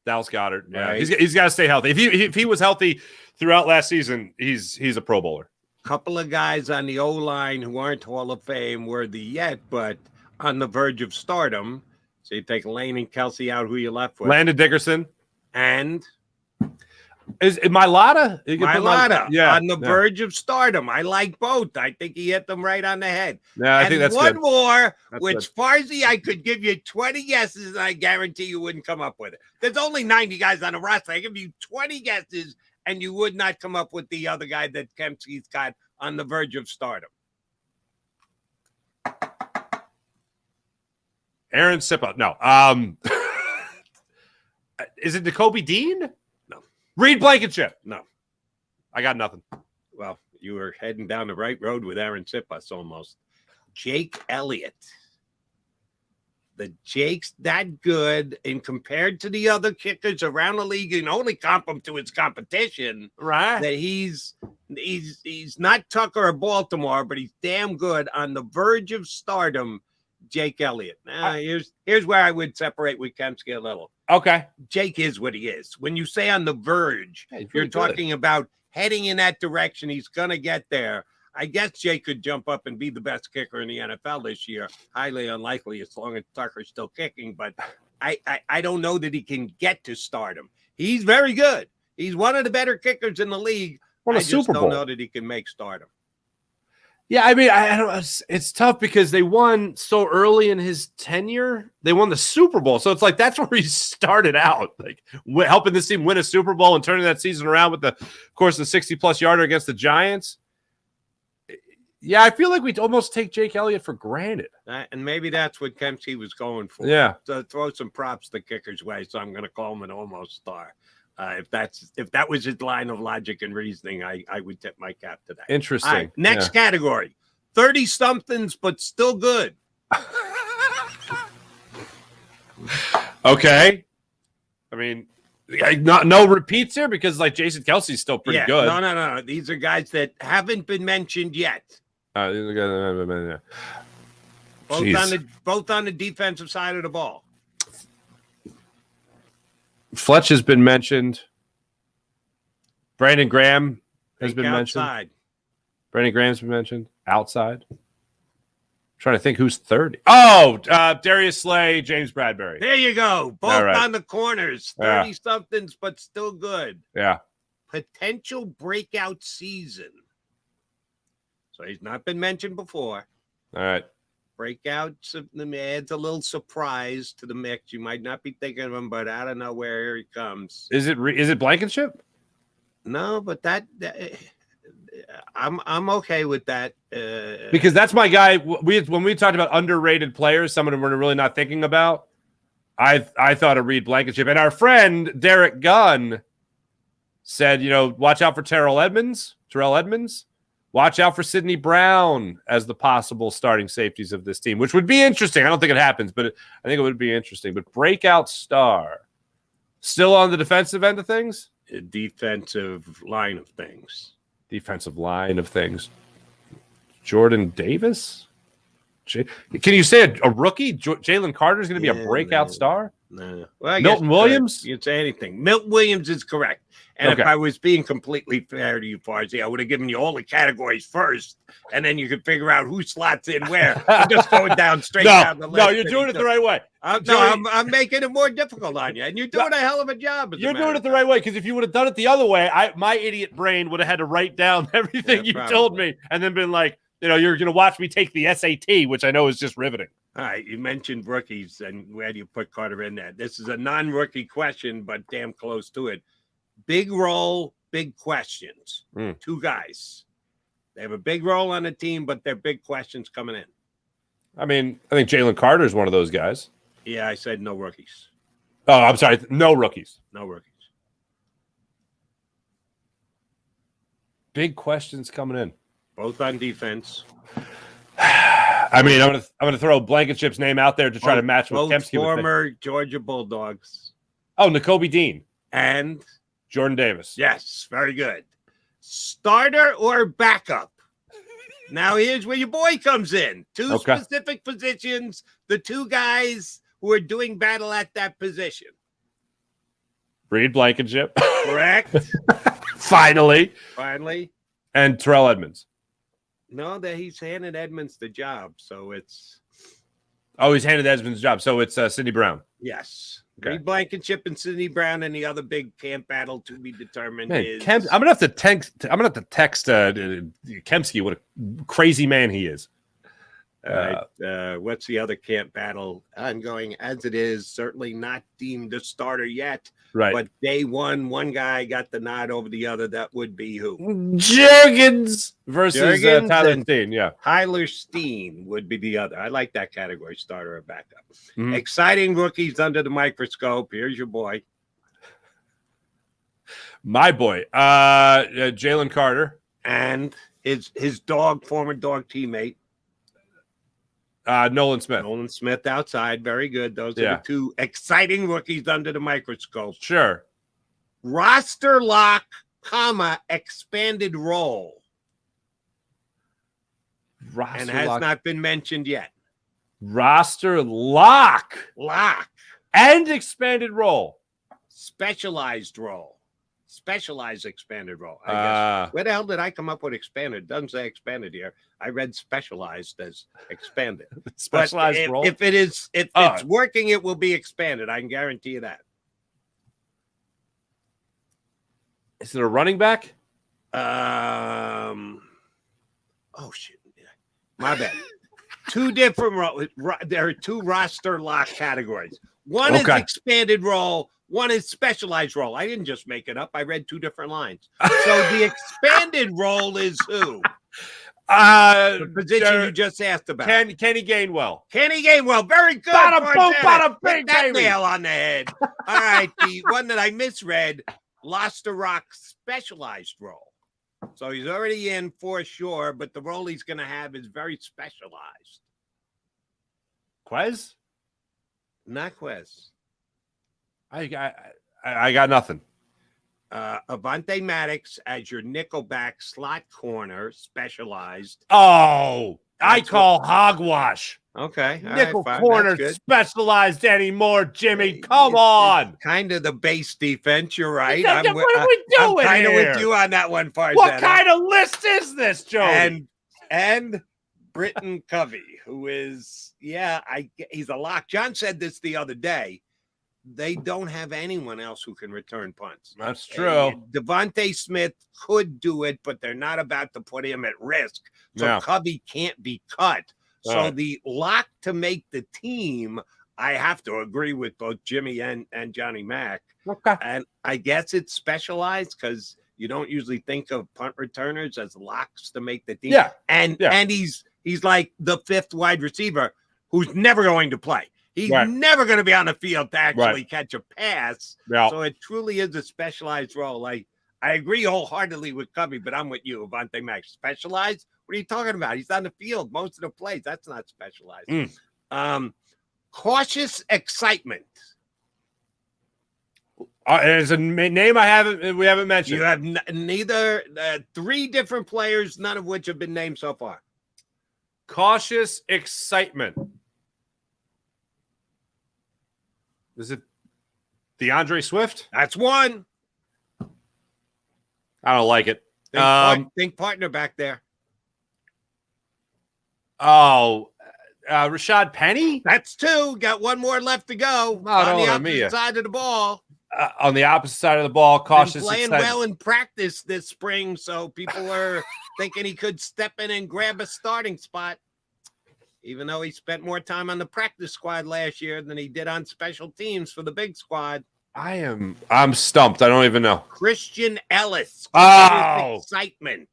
Dallas Goedert. Yeah, right. He's got to stay healthy. If he was healthy throughout last season, he's a Pro Bowler. Couple of guys on the O-line who aren't Hall of Fame worthy yet, but on the verge of stardom. So you take Lane and Kelce out, who you left with? Landon Dickerson. And? Is Mailata? Mailata on the verge of stardom. I like both. I think he hit them right on the head. Yeah, I think that's one good. More, which Farzy, I could give you 20 guesses, and I guarantee you wouldn't come up with it. There's only 90 guys on the roster. I give you 20 guesses, and you would not come up with the other guy that Kempsky's got on the verge of stardom. Aaron Sippa. No. Is it N'Kobe Dean? No. Reed Blankenship. No. I got nothing. Well, you were heading down the right road with Aaron Sippas almost. Jake Elliott. The Jake's that good, and compared to the other kickers around the league, you can only comp him to his competition. Right. That he's not Tucker or Baltimore, but he's damn good on the verge of stardom. Jake Elliott. Now, here's where I would separate with Kempsky a little. Okay. Jake is what he is. When you say on the verge, yeah, you're talking about heading in that direction. He's going to get there. I guess Jay could jump up and be the best kicker in the NFL this year. Highly unlikely as long as Tucker's still kicking, but I don't know that he can get to stardom. He's very good. He's one of the better kickers in the league. Won a I just Super Bowl. don't know that he can make stardom. Yeah, I mean, I don't. It's tough because they won so early in his tenure. They won the Super Bowl, so it's like that's where he started out, like helping this team win a Super Bowl and turning that season around with of course, the 60-plus yarder against the Giants. Yeah, I feel like we almost take Jake Elliott for granted, and maybe that's what Kempsey was going for. Yeah, so throw some props the kicker's way. So I'm going to call him an almost star. If that was his line of logic and reasoning, I would tip my cap to that. Interesting. All right, next category, 30-somethings, but still good. Okay. I mean, no repeats here because like Jason Kelsey's still pretty good. No. These are guys that haven't been mentioned yet. Both on the defensive side of the ball. Fletch has been mentioned. Brandon Graham has been mentioned. Outside. Brandon Graham's been mentioned. Outside. I'm trying to think who's 30. Oh, Darius Slay, James Bradbury. There you go. Both on the corners. 30-somethings, but still good. Yeah. Potential breakout season. So he's not been mentioned before. All right. Breakout adds a little surprise to the mix. You might not be thinking of him, but out of nowhere, here he comes. Is it Blankenship? No, but that I'm okay with that because that's my guy. When we talked about underrated players, someone we're really not thinking about. I thought of Reed Blankenship, and our friend Derek Gunn said, watch out for Terrell Edmonds. Watch out for Sidney Brown as the possible starting safeties of this team, which would be interesting. I don't think it happens, but I think it would be interesting. But breakout star, still on the defensive end of things? Defensive line of things. Jordan Davis? Can you say a rookie? Jalen Carter is going to be a breakout star? No. Well, Milton Williams? You can say anything. Milton Williams is correct. And if I was being completely fair to you, Farzi, I would have given you all the categories first, and then you could figure out who slots in where. I'm just going down straight down the list. No, you're doing it the right way. I'm making it more difficult on you, and you're doing a hell of a job. You're doing it the right way, because if you would have done it the other way, my idiot brain would have had to write down everything you told me and then been like, you're going to watch me take the SAT, which I know is just riveting. All right, you mentioned rookies, and where do you put Carter in there? This is a non-rookie question, but damn close to it. Big role, big questions. Two guys. They have a big role on the team, but they're big questions coming in. I mean, I think Jalen Carter is one of those guys. Yeah, I said no rookies. Oh, I'm sorry. No rookies. No rookies. Big questions coming in. Both on defense. I mean, I'm gonna throw Blankenship's name out there to try to match what Kempsky would former Georgia Bulldogs. Oh, N'Kobe Dean. And Jordan Davis. Yes, very good. Starter or backup? Now here's where your boy comes in. Two specific positions, the two guys who are doing battle at that position. Reed Blankenship. Correct. Finally. And Terrell Edmonds. No, that he's handed Edmonds the job, so it's... Oh, he's handed Edmonds the job, so it's Sidney Brown. Yes. Okay. Reed Blankenship and Sidney Brown, and the other big camp battle to be determined is... I'm gonna have to text Kempsky what a crazy man he is. What's the other camp battle ongoing as it is? Certainly not deemed a starter yet. Right. But day one guy got the nod over the other. That would be who? Juergens versus Tyler Steen. Yeah. Tyler Steen would be the other. I like that category, starter or backup. Exciting rookies under the microscope. Here's your boy. My boy. Jalen Carter. And his former dog teammate. Nolan Smith. Nolan Smith outside. Very good. Those are the two exciting rookies under the microscope. Sure. Roster lock, expanded role. Roster and has lock. Not been mentioned yet. Roster lock. Lock. And expanded role. Specialized role. Specialized expanded role. I guess. Where the hell did I come up with expanded? It doesn't say expanded here. I read specialized as expanded. Specialized role? If it's working, it will be expanded. I can guarantee you that. Is it a running back? Oh shit. My bad. Two different there are two roster lock categories. One is expanded role, one is specialized role. I didn't just make it up. I read two different lines. So the expanded role is who? The position you just asked about. Kenny Gainwell. Kenny Gainwell. Very good. Bada boom, bada bing, that baby. nail on the head. All right. The one that I misread, lost to rock specialized role. So he's already in for sure, but the role he's going to have is very specialized. Quez? Not Quez. I got nothing. Avante Maddox as your nickelback slot corner, specialized. Oh, I call hogwash. Okay. Nickel corner specialized anymore, Jimmy. Come on. Kind of the base defense. You're right. What are we doing I'm kind of here? with you on that one, Farzetta. What kind of list is this, Joe? And Britton Covey, who is, he's a lock. John said this the other day. They don't have anyone else who can return punts. That's true. Devontae Smith could do it, but they're not about to put him at risk. So Covey can't be cut. So the lock to make the team, I have to agree with both Jimmy and Johnny Mac. Okay. And I guess it's specialized because you don't usually think of punt returners as locks to make the team. Yeah. And he's like the fifth wide receiver who's never going to play. He's never going to be on the field to actually catch a pass. Yeah. So it truly is a specialized role. I agree wholeheartedly with Covey, but I'm with you, Avante Max. Specialized? What are you talking about? He's on the field most of the plays. That's not specialized. Cautious excitement. It's a name we haven't mentioned. You have neither three different players, none of which have been named so far. Cautious excitement. Is it DeAndre Swift? That's one. I don't like it. Think partner back there. Rashad Penny? That's two. Got one more left to go on the opposite side of the ball. On the opposite side of the ball, cautious playing excitement. well in practice this spring, so people are thinking he could step in and grab a starting spot, even though he spent more time on the practice squad last year than he did on special teams for the big squad. I'm stumped. I don't even know. Christian Ellis. Excitement.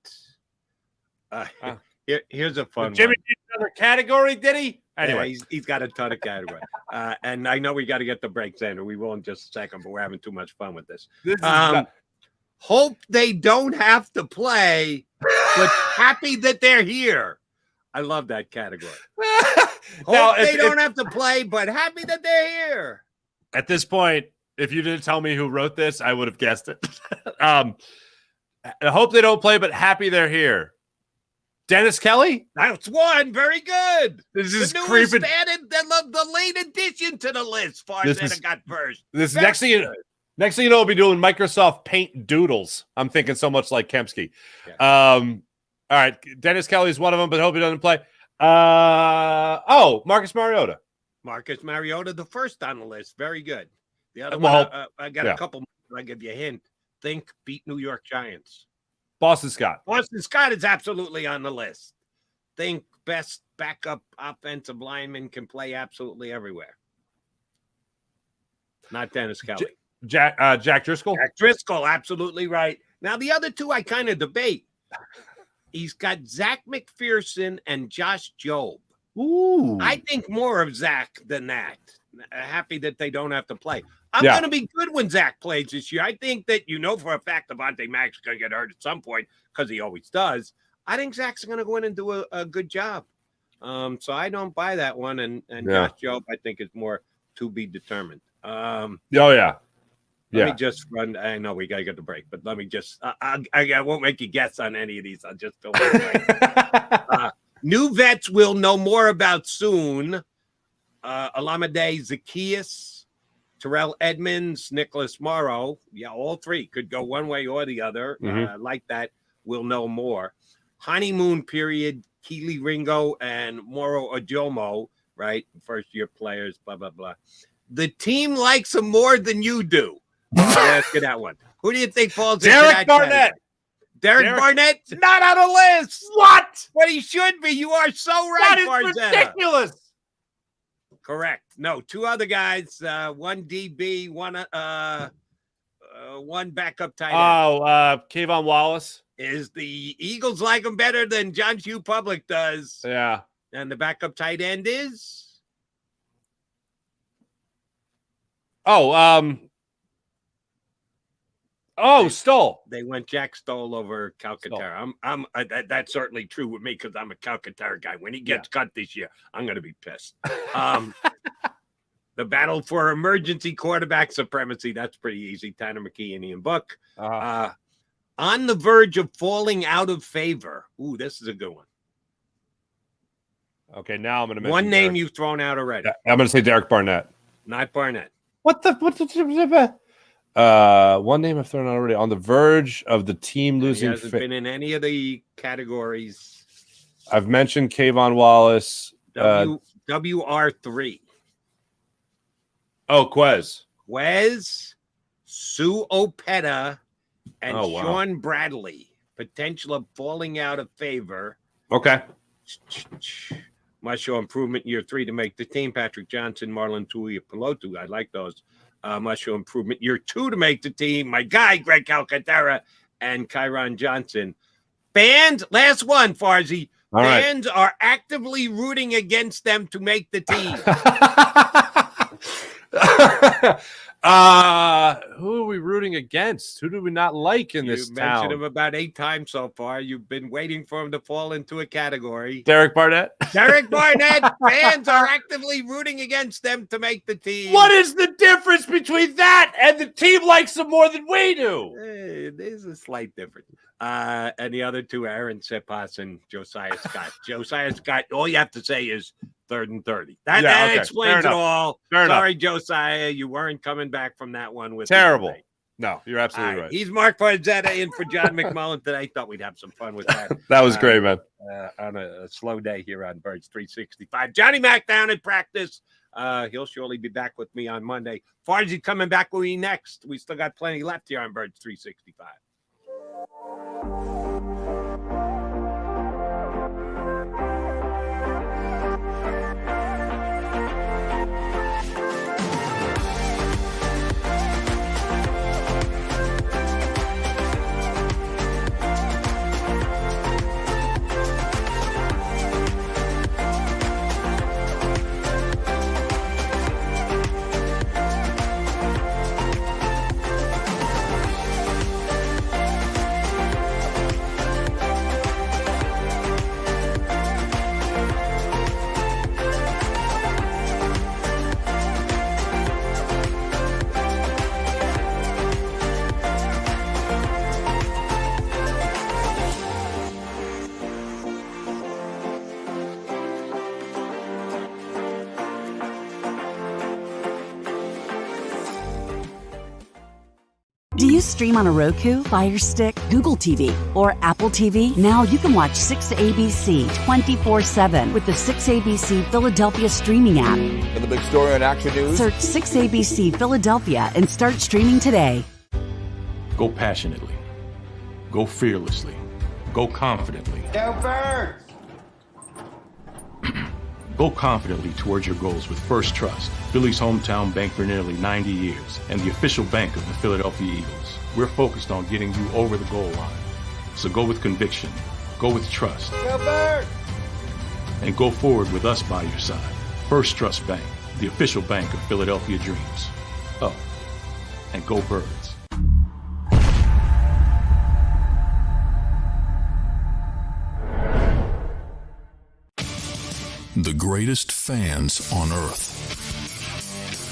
Here's a fun Jimmy one. did another category, did he? Anyway, he's got a ton of category. And I know we got to get the break, Zander. We will in just a second, but we're having too much fun with this. Hope they don't have to play, but happy that they're here. I love that category. Hope they don't have to play, but happy that they're here. At this point, if you didn't tell me who wrote this, I would have guessed it. I hope they don't play, but happy they're here. Dennis Kelly? That's one. Very good. This is the creeping. Added, the late addition to the list. Farzetta got first. This next thing you know, we'll be doing Microsoft Paint doodles. I'm thinking so much like Kempski. Yeah. All right. Dennis Kelly's one of them, but hope he doesn't play. Marcus Mariota. Marcus Mariota, the first on the list. Very good. The other one, I got a couple more. I'll give you a hint. Think beat New York Giants. Boston Scott. Boston Scott is absolutely on the list. Think best backup offensive lineman can play absolutely everywhere. Not Dennis Kelly. Jack Driscoll? Jack Driscoll, absolutely right. Now, the other two I kind of debate. He's got Zach McPherson and Josh Jobe. Ooh. I think more of Zach than that. Happy that they don't have to play. I'm going to be good when Zach plays this year. I think that for a fact Avante Max is going to get hurt at some point because he always does. I think Zach's going to go in and do a good job. So I don't buy that one. And Josh Jobe, I think, is more to be determined. Let me just run. I know we got to get the break, but let me just I won't make you guess on any of these. I'll just fill in. New vets we'll know more about soon. Alameda Zacchaeus, Terrell Edmonds, Nicholas Morrow. Yeah, all three could go one way or the other. Like that, we'll know more. Honeymoon period, Keely Ringo and Moro Ojomo, right? First-year players, blah, blah, blah. The team likes them more than you do. I'll ask you that one. Who do you think falls into that Barnett. category? Derek Barnett's not on the list. What? But he should be. You are so right, That is Farzetta. ridiculous. Correct. No, two other guys, one DB, one backup tight end. Oh, Kayvon Wallace. Is the Eagles like him better than John Hugh Public does? Yeah. And the backup tight end is? Stoll. They went Jack Stoll over Calcaterra. That's certainly true with me because I'm a Calcaterra guy. When he gets cut this year, I'm going to be pissed. The battle for emergency quarterback supremacy, that's pretty easy. Tanner McKee and Ian Book. On the verge of falling out of favor. Ooh, this is a good one. Okay, now I'm going to mention one name Derek. you've thrown out already. I'm going to say Derek Barnett. Not Barnett. What the one name I've thrown out already. On the verge of the team losing. He hasn't been in any of the categories. I've mentioned Kayvon Wallace. WR3. Quez. Quez, Sue Opeta, and Oh, wow. Sean Bradley. Potential of falling out of favor. Okay. Must show improvement year 3 to make the team. Patrick Johnson, Marlon Tuiapelotu. I like those. Must show improvement year 2 to make the team. My guy, Greg Calcaterra, and Kyron Johnson. Fans, last one, Farzy. All right. Fans are actively rooting against them to make the team. Who are we rooting against? Who do we not like in this You've mentioned town? him about 8 times so far. You've been waiting for him to fall into a category. Derek Barnett. Derek Barnett. Fans are actively rooting against them to make the team. What is the difference between that and the team likes them more than we do? There's a slight difference. And the other two, Aaron Sepas and Josiah Scott. Josiah Scott, all you have to say is 3rd and 30. That explains it all. Sorry, Josiah, you weren't coming back from that one with terrible. No, you're absolutely All right. He's Mark Farzetta in for John McMullen today. Thought we'd have some fun with that. That was great, man. On a slow day here on Birds 365. Johnny Mac down in practice. He'll surely be back with me on Monday. Farzy coming back with me next. We still got plenty left here on Birds 365. Do you stream on a Roku, Fire Stick, Google TV, or Apple TV? Now you can watch 6ABC 24/7 with the 6ABC Philadelphia streaming app. For the big story on Action News, Search 6ABC Philadelphia and start streaming today. Go passionately. Go fearlessly. Go confidently. Go Birds! Go confidently towards your goals with First Trust, Philly's hometown bank for nearly 90 years, and the official bank of the Philadelphia Eagles. We're focused on getting you over the goal line. So go with conviction, go with trust, Go Birds! and go forward with us by your side. First Trust Bank, the official bank of Philadelphia dreams. Oh, and go Birds. The greatest fans on earth.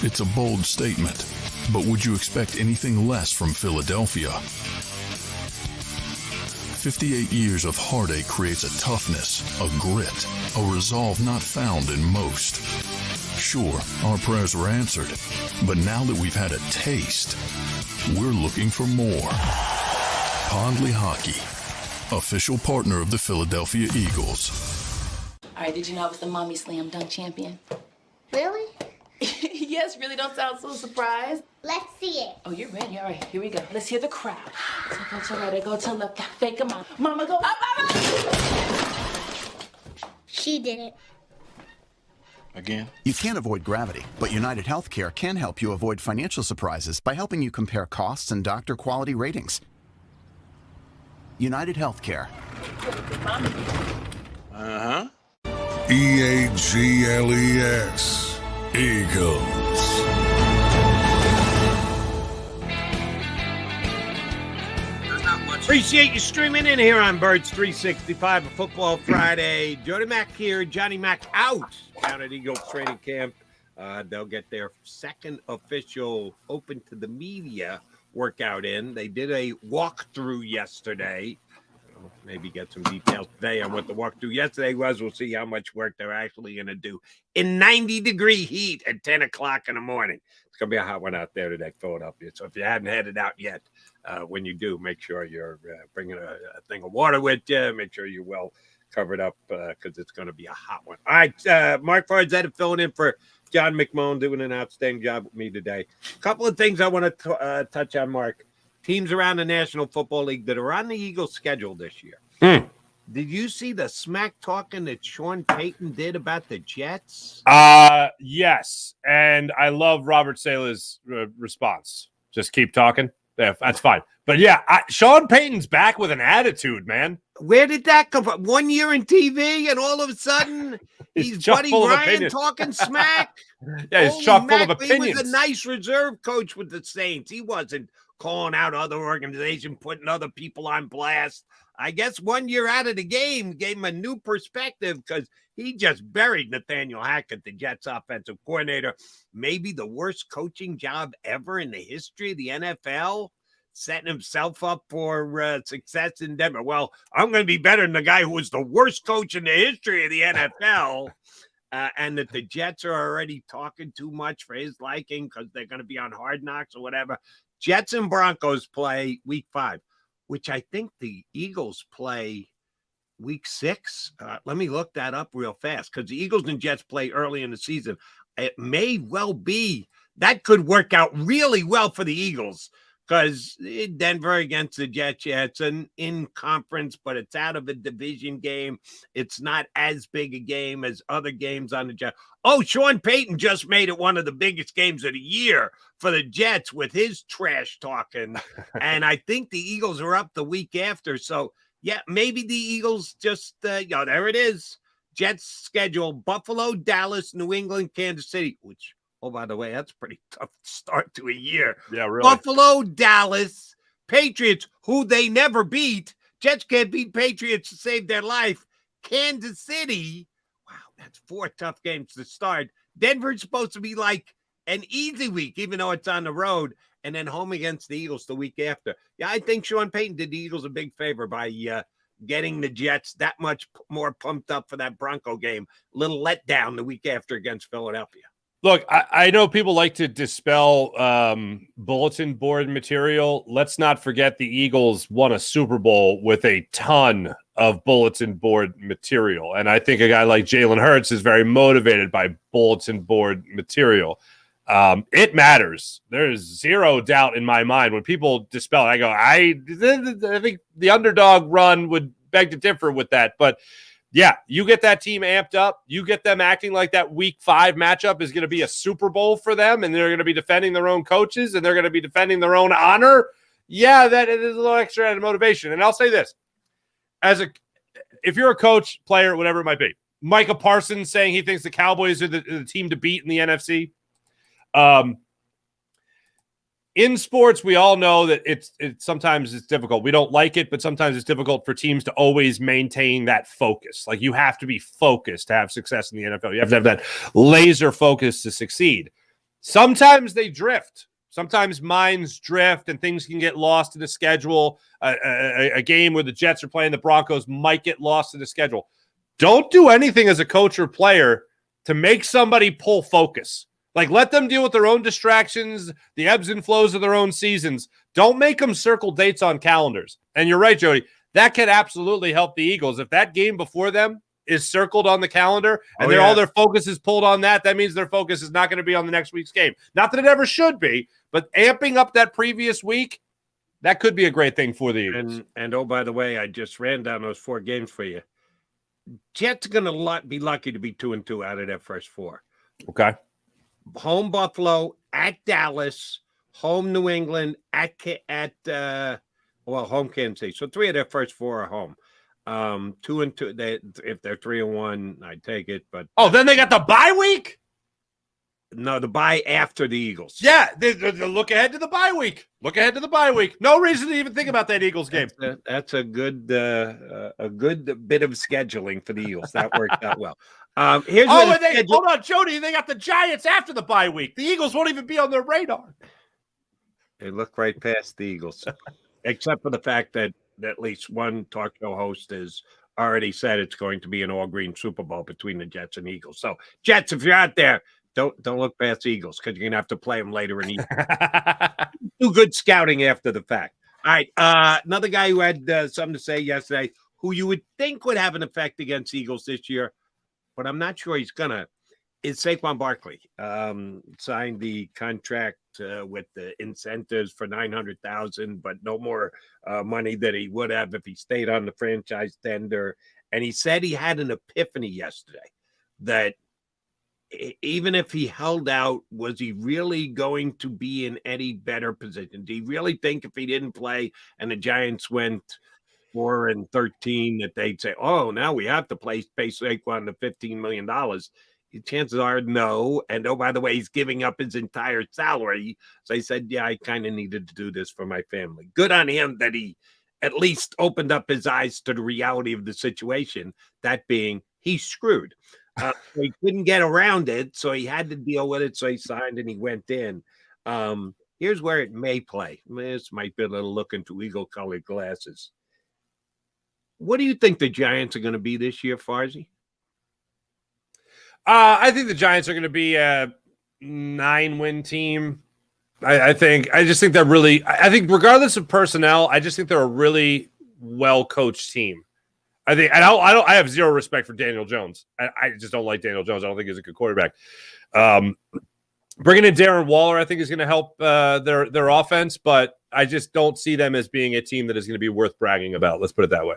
It's a bold statement, but would you expect anything less from Philadelphia? 58 years of heartache creates a toughness, a grit, a resolve not found in most. Sure, our prayers were answered, but now that we've had a taste, we're looking for more. Pondley Hockey, official partner of the Philadelphia Eagles. All right, did you know I was the mommy slam dunk champion? Really? Yes, really don't sound so surprised. Let's see it. Oh, you're ready. All right, here we go. Let's hear the crowd. So go to right, I go to left, fake 'em out. Mama go up, up, up. She did it. Again? You can't avoid gravity, but United Healthcare can help you avoid financial surprises by helping you compare costs and doctor quality ratings. United Healthcare. Uh-huh. EAGLES. Eagles. Appreciate you streaming in here on Birds 365, a Football Friday. Jody Mack here, Johnny Mack out down at Eagles training camp. They'll get their second official open to the media workout in. They did a walkthrough yesterday. Maybe get some details today on what the walkthrough yesterday was. We'll see how much work they're actually going to do in 90-degree heat at 10 o'clock in the morning. It's going to be a hot one out there today, Philadelphia. So if you hadn't headed out yet, when you do, make sure you're bringing a thing of water with you. Make sure you're well covered up because it's going to be a hot one. All right, Mark Farzetta filling in for John McMullen, doing an outstanding job with me today. A couple of things I want to touch on, Mark. Teams around the National Football League that are on the Eagles' schedule this year. Did you see the smack talking that Sean Payton did about the Jets? Yes, and I love Robert Saleh's response. Just keep talking. Yeah, that's fine. But yeah, Sean Payton's back with an attitude, man. Where did that come from? 1 year in TV, and all of a sudden he's Buddy Ryan talking smack. Yeah, he's chock full of opinions. He was a nice reserve coach with the Saints. He wasn't calling out other organizations, putting other people on blast. I guess 1 year out of the game gave him a new perspective because he just buried Nathaniel Hackett, the Jets offensive coordinator. Maybe the worst coaching job ever in the history of the NFL, setting himself up for success in Denver. Well, I'm going to be better than the guy who was the worst coach in the history of the NFL. And that the Jets are already talking too much for his liking because they're going to be on Hard Knocks or whatever. Jets and Broncos play week 5, which I think the Eagles play week 6. Let me look that up real fast because the Eagles and Jets play early in the season. It may well be that could work out really well for the Eagles because Denver against the Jets, yeah, it's an in-conference, but it's out of a division game. It's not as big a game as other games on the Jets. Oh, Sean Payton just made it one of the biggest games of the year for the Jets with his trash talking. And I think the Eagles are up the week after. So, yeah, maybe the Eagles just, there it is. Jets schedule: Buffalo, Dallas, New England, Kansas City, which, oh, by the way, that's a pretty tough start to a year. Yeah, really. Buffalo, Dallas, Patriots, who they never beat. Jets can't beat Patriots to save their life. Kansas City. Wow, that's 4 tough games to start. Denver's supposed to be like an easy week, even though it's on the road, and then home against the Eagles the week after. Yeah, I think Sean Payton did the Eagles a big favor by getting the Jets that much more pumped up for that Bronco game. Little letdown the week after against Philadelphia. Look, I know people like to dispel bulletin board material. Let's not forget the Eagles won a Super Bowl with a ton of bulletin board material. And I think a guy like Jalen Hurts is very motivated by bulletin board material. It matters. There's zero doubt in my mind. When people dispel it, I go, I think the underdog run would beg to differ with that. But yeah, you get that team amped up. You get them acting like that week 5 matchup is going to be a Super Bowl for them, and they're going to be defending their own coaches, and they're going to be defending their own honor. Yeah, that is a little extra added motivation. And I'll say this. If you're a coach, player, whatever it might be, Micah Parsons saying he thinks the Cowboys are the team to beat in the NFC. In sports, we all know that it's sometimes it's difficult. We don't like it, but sometimes it's difficult for teams to always maintain that focus. Like, you have to be focused to have success in the NFL. You have to have that laser focus to succeed. Sometimes they drift. Sometimes minds drift and things can get lost in the schedule. A game where the Jets are playing the Broncos might get lost in the schedule. Don't do anything as a coach or player to make somebody pull focus. Like, let them deal with their own distractions, the ebbs and flows of their own seasons. Don't make them circle dates on calendars. And you're right, Jody. That could absolutely help the Eagles. If that game before them is circled on the calendar and all their focus is pulled on that, that means their focus is not going to be on the next week's game. Not that it ever should be, but amping up that previous week, that could be a great thing for the Eagles. And oh, by the way, I just ran down those 4 games for you. Jets are going to be lucky to be 2-2 out of their first 4. Okay. Home Buffalo, at Dallas, home New England, home Kansas City. So 3 of their first 4 are home. 2-2. If they're 3-1, I'd take it. But then they got the bye week. No, the bye after the Eagles. Yeah, they look ahead to the bye week. Look ahead to the bye week. No reason to even think about that Eagles game. That's a good bit of scheduling for the Eagles. That worked out well. Hold on, Jody. They got the Giants after the bye week. The Eagles won't even be on their radar. They look right past the Eagles, except for the fact that at least one talk show host has already said it's going to be an all-green Super Bowl between the Jets and Eagles. So, Jets, if you're out there, don't look past the Eagles because you're going to have to play them later in the year. Do good scouting after the fact. All right, another guy who had something to say yesterday, who you would think would have an effect against Eagles this year, but I'm not sure he's going to, is Saquon Barkley. Signed the contract with the incentives for $900,000, but no more money that he would have if he stayed on the franchise tender. And he said he had an epiphany yesterday that even if he held out, was he really going to be in any better position? Do you really think if he didn't play and the Giants went 4-13 that they'd say, oh, now we have to pay Saquon the $15 million? The chances are no. And oh, by the way, he's giving up his entire salary. So he said, yeah, I kind of needed to do this for my family. Good on him that he at least opened up his eyes to the reality of the situation, that being he's screwed. He couldn't get around it, so he had to deal with it. So he signed and he went in. Here's where it may play. This might be a little look into eagle-colored glasses. What do you think the Giants are going to be this year, Farzy? I think the Giants are going to be a 9-win team. I just think they're really. I think regardless of personnel, I just think they're a really well-coached team. I have zero respect for Daniel Jones. I just don't like Daniel Jones. I don't think he's a good quarterback. Bringing in Darren Waller, I think, is going to help their offense, but I just don't see them as being a team that is going to be worth bragging about. Let's put it that way.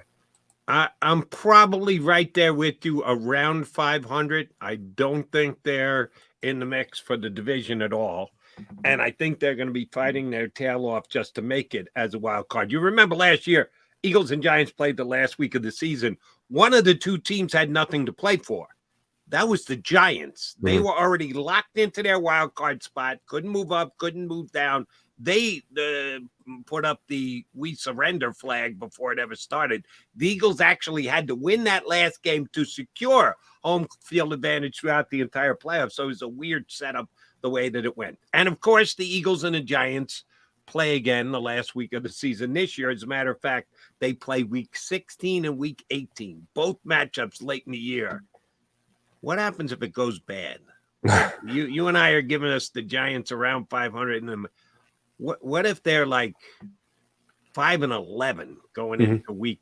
I'm probably right there with you, around 500. I don't think they're in the mix for the division at all. And I think they're going to be fighting their tail off just to make it as a wild card. You remember last year, Eagles and Giants played the last week of the season. One of the two teams had nothing to play for. That was the Giants. They were already locked into their wild card spot, couldn't move up, couldn't move down. They put up the "we surrender" flag before it ever started. The Eagles actually had to win that last game to secure home field advantage throughout the entire playoffs. So it was a weird setup the way that it went. And, of course, the Eagles and the Giants play again the last week of the season this year. As a matter of fact, they play week 16 and week 18, both matchups late in the year. What happens if it goes bad? You and I are giving us the Giants around 500 and what if they're like 5-11 going into week?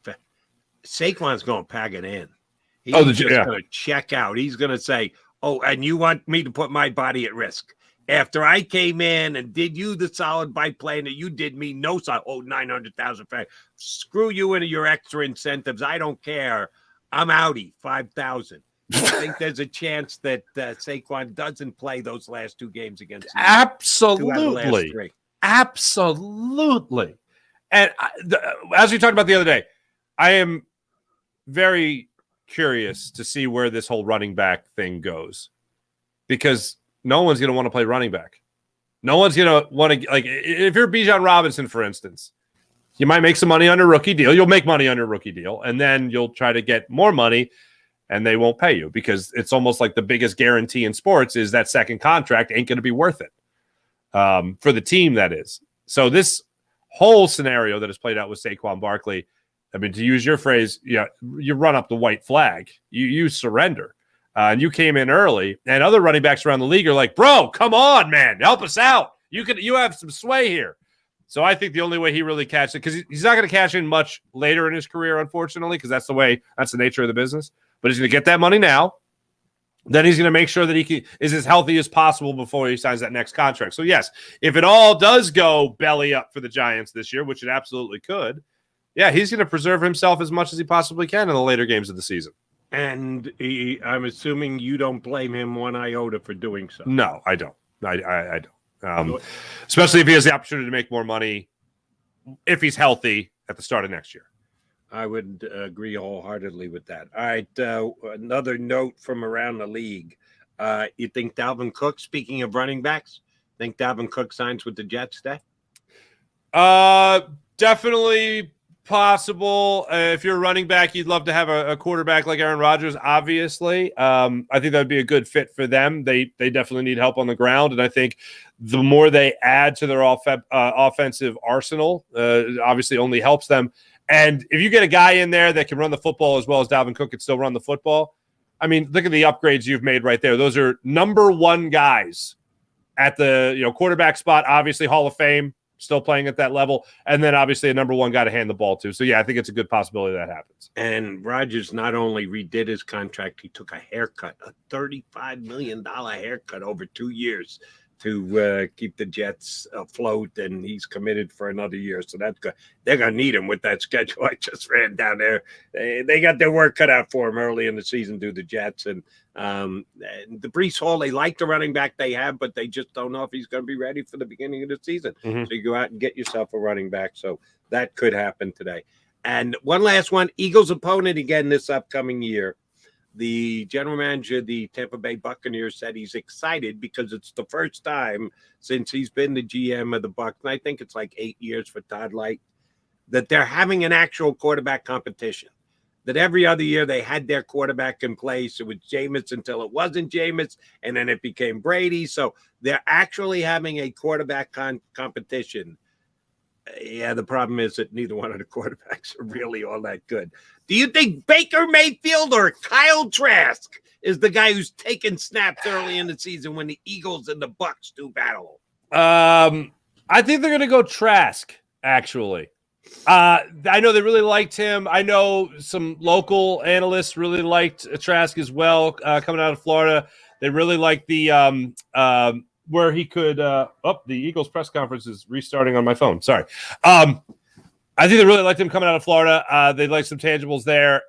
Saquon's going to pack it in. He's just going to check out. He's going to say, oh, and you want me to put my body at risk? After I came in and did you the solid by playing that you did me no solid. Oh, 900,000. Screw you into your extra incentives. I don't care. I'm outie, 5,000. I think there's a chance that Saquon doesn't play those last 2 games against you. Absolutely. Absolutely. And as we talked about the other day, I am very curious to see where this whole running back thing goes, because no one's going to want to play running back. No one's going to want to, like, if you're Bijan Robinson, for instance, you might make some money on a rookie deal. You'll make money on a rookie deal, and then you'll try to get more money, and they won't pay you because it's almost like the biggest guarantee in sports is that second contract ain't going to be worth it for the team, that is. So this whole scenario that has played out with Saquon Barkley, I mean, to use your phrase, you run up the white flag. You surrender. and you came in early, and other running backs around the league are like, bro, come on, man, help us out. You have some sway here. So I think the only way he really catches it, because he's not going to cash in much later in his career, unfortunately, because that's the nature of the business. But he's going to get that money now. Then he's going to make sure that he is as healthy as possible before he signs that next contract. So, yes, if it all does go belly up for the Giants this year, which it absolutely could, yeah, he's going to preserve himself as much as he possibly can in the later games of the season. And I'm assuming you don't blame him one iota for doing so. No, I don't. I don't. Especially if he has the opportunity to make more money if he's healthy at the start of next year. I would agree wholeheartedly with that. All right, another note from around the league. You think Dalvin Cook, speaking of running backs, think Dalvin Cook signs with the Jets today? Definitely possible. If you're a running back, you'd love to have a quarterback like Aaron Rodgers, obviously. I think that would be a good fit for them. They definitely need help on the ground, and I think the more they add to their offensive arsenal, obviously only helps them. And if you get a guy in there that can run the football as well as Dalvin Cook can still run the football, I mean, look at the upgrades you've made right there. Those are number one guys at the quarterback spot, obviously Hall of Fame, still playing at that level, and then obviously a number one guy to hand the ball to. So, yeah, I think it's a good possibility that happens. And Rodgers not only redid his contract, he took a haircut, a $35 million haircut over 2 years to keep the Jets afloat, and he's committed for another year. So that's good. They're going to need him with that schedule I just ran down there. They got their work cut out for him early in the season due to the Jets. And the Breece Hall, they like the running back they have, but they just don't know if he's going to be ready for the beginning of the season. Mm-hmm. So you go out and get yourself a running back. So that could happen today. And one last one, Eagles opponent again this upcoming year. The general manager of the Tampa Bay Buccaneers said he's excited because it's the first time since he's been the GM of the Bucs, and I think it's like 8 years for Todd Light, that they're having an actual quarterback competition. That every other year they had their quarterback in place. It was Jameis until it wasn't Jameis, and then it became Brady. So they're actually having a quarterback competition. Yeah, the problem is that neither one of the quarterbacks are really all that good. Do you think Baker Mayfield or Kyle Trask is the guy who's taking snaps early in the season when the Eagles and the Bucs do battle? I think they're going to go Trask, actually. I know they really liked him. I know some local analysts really liked Trask as well, coming out of Florida. They really liked the where he could the Eagles press conference is restarting on my phone. Sorry. I think they really liked him coming out of Florida. They like some tangibles there.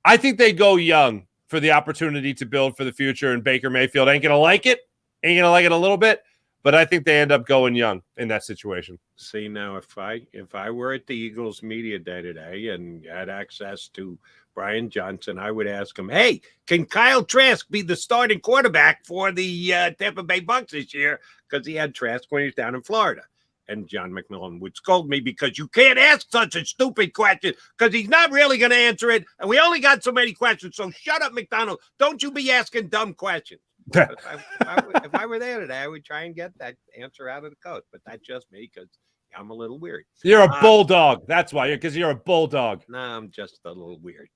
I think they go young for the opportunity to build for the future, and Baker Mayfield ain't going to like it. Ain't going to like it a little bit, but I think they end up going young in that situation. See, now if I were at the Eagles media day today and had access to Brian Johnson, I would ask him, hey, can Kyle Trask be the starting quarterback for the Tampa Bay Bucs this year? Because he had Trask when he was down in Florida. And John McMullen would scold me because you can't ask such a stupid question because he's not really going to answer it. And we only got so many questions. So shut up, McDonald. Don't you be asking dumb questions. If I were there today, I would try and get that answer out of the coach. But that's just me because I'm a little weird. You're a bulldog. That's why. Because you're a bulldog. No, I'm just a little weird.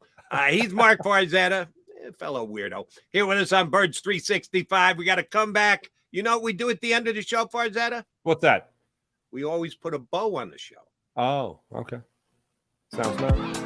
He's Mark Farzetta, fellow weirdo. Here with us on Birds 365. We got to come back. You know what we do at the end of the show, Farzetta? What's that? We always put a bow on the show. Oh, okay. Sounds nice.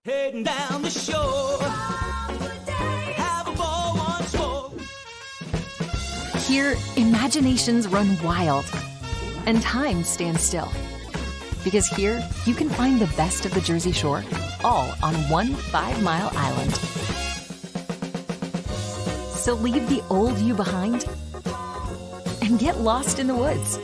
Heading down the shore. Have a ball once more. Here, imaginations run wild and time stands still. Because here, you can find the best of the Jersey Shore, all on one 5-mile island. So leave the old you behind and get lost in the woods.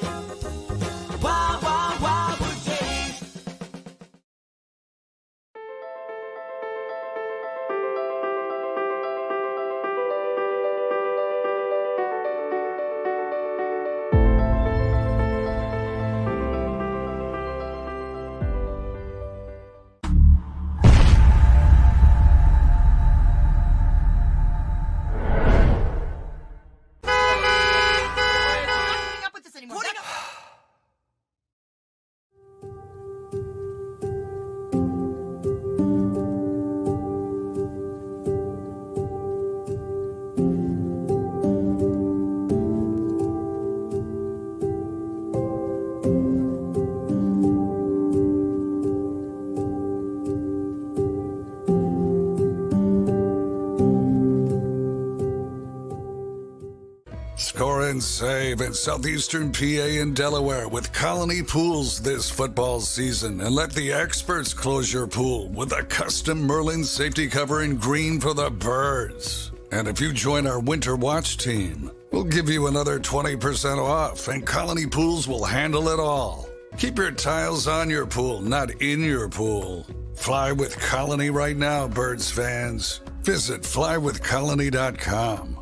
and save in southeastern PA and Delaware with Colony Pools this football season, and let the experts close your pool with a custom Merlin safety cover in green for the birds. And if you join our Winter Watch team, we'll give you another 20% off, and Colony Pools will handle it all. Keep your tiles on your pool, not in your pool. Fly with Colony right now, birds fans. Visit flywithcolony.com.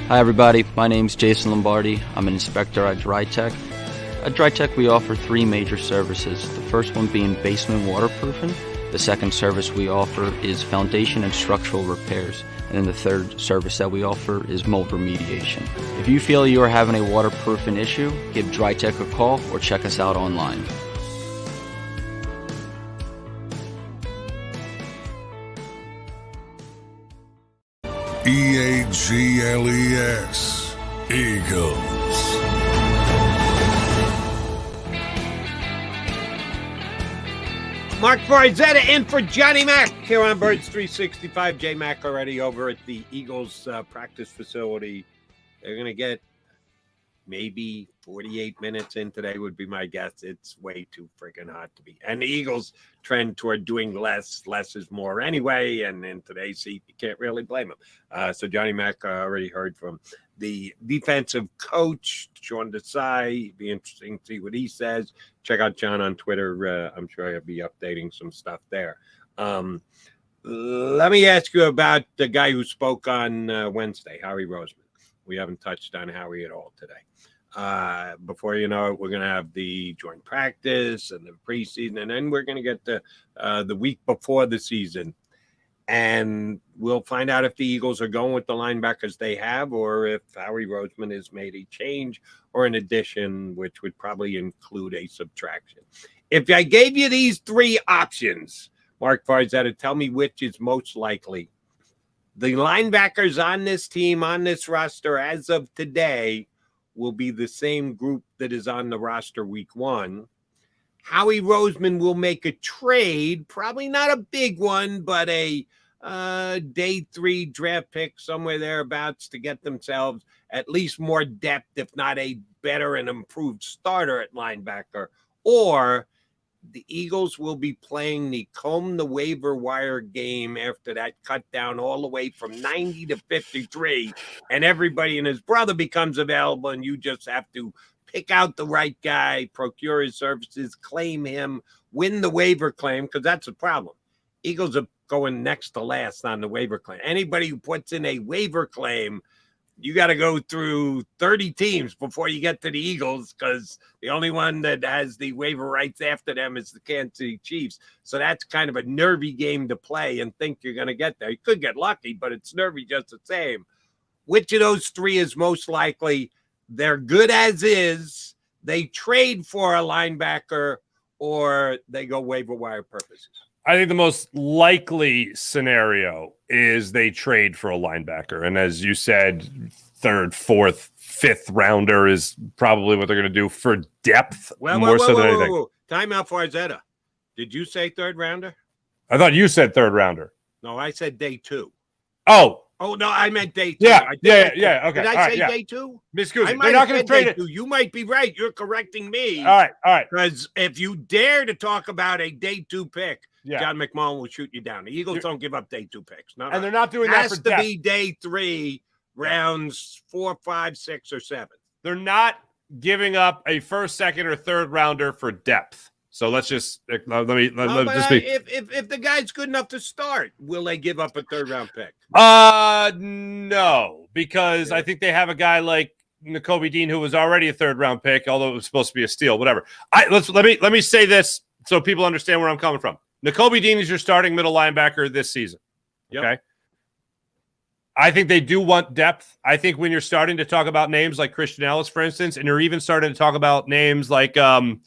Hi everybody, my name's Jason Lombardi. I'm an inspector at DryTech. At DryTech we offer 3 major services, the first one being basement waterproofing. The second service we offer is foundation and structural repairs. And then the third service that we offer is mold remediation. If you feel you are having a waterproofing issue, give DryTech a call or check us out online. EAGLES, Eagles. Mark Farzetta in for Johnny Mac here on Birds 365. J Mac already over at the Eagles practice facility. They're going to get maybe 48 minutes in today would be my guess. It's way too freaking hot to be. And the Eagles trend toward doing less. Less is more anyway. And in today's seat, you can't really blame them. So Johnny Mac already heard from the defensive coach, Sean Desai. Be interesting to see what he says. Check out John on Twitter. I'm sure he'll be updating some stuff there. Let me ask you about the guy who spoke on Wednesday, Howie Roseman. We haven't touched on Howie at all today. Before you know it, we're going to have the joint practice and the preseason, and then we're going to get to the week before the season. And we'll find out if the Eagles are going with the linebackers they have or if Howie Roseman has made a change or an addition, which would probably include a subtraction. If I gave you these 3 options, Mark Farzetta, tell me which is most likely. The linebackers on this team, on this roster as of today, will be the same group that is on the roster week 1. Howie Roseman will make a trade, probably not a big one, but a day 3 draft pick somewhere thereabouts to get themselves at least more depth, if not a better and improved starter at linebacker. Or the Eagles will be playing the comb the waiver wire game after that cut down all the way from 90 to 53, and everybody and his brother becomes available, and you just have to pick out the right guy, procure his services, claim him, win the waiver claim, because that's a problem. Eagles are going next to last on the waiver claim. Anybody who puts in a waiver claim, you got to go through 30 teams before you get to the Eagles, because the only one that has the waiver rights after them is the Kansas City Chiefs. So that's kind of a nervy game to play and think you're going to get there. You could get lucky, but it's nervy just the same. Which of those 3 is most likely? They're good as is, they trade for a linebacker, or they go waiver wire purposes? I think the most likely scenario is they trade for a linebacker. And as you said, 3rd, 4th, 5th rounder is probably what they're going to do for depth more so than anything. Time out, Farzetta. Did you say 3rd rounder? I thought you said 3rd rounder. No, I said day 2. Oh, no, I meant day 2. Yeah. Okay. Did I say day 2? Excuse me. They're not going to trade it. You might be right. You're correcting me. All right. Because if you dare to talk about a day 2 pick, yeah, John McMullen will shoot you down. The Eagles don't give up day 2 picks. No, and they're not doing that for depth. It has to be day 3, rounds 4, 5, 6, or 7. They're not giving up a 1st, 2nd, or 3rd rounder for depth. So let's just let me just be. If the guy's good enough to start, will they give up a 3rd round pick? No, because I think they have a guy like Nakobe Dean who was already a 3rd round pick, although it was supposed to be a steal. Whatever. Let me say this so people understand where I'm coming from. Nakobe Dean is your starting middle linebacker this season. Yep. Okay. I think they do want depth. I think when you're starting to talk about names like Christian Ellis, for instance, and you're even starting to talk about names like Von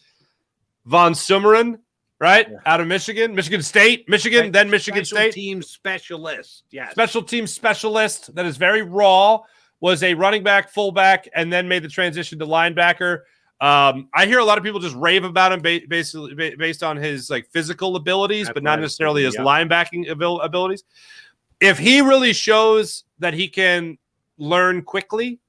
Sumeren, right? Yeah. Out of Michigan State, then Michigan State. Special team specialist. Yeah. Special team specialist that is very raw, was a running back, fullback, and then made the transition to linebacker. I hear a lot of people just rave about him basically based on his like physical abilities, but not necessarily his linebacking abilities. If he really shows that he can learn quickly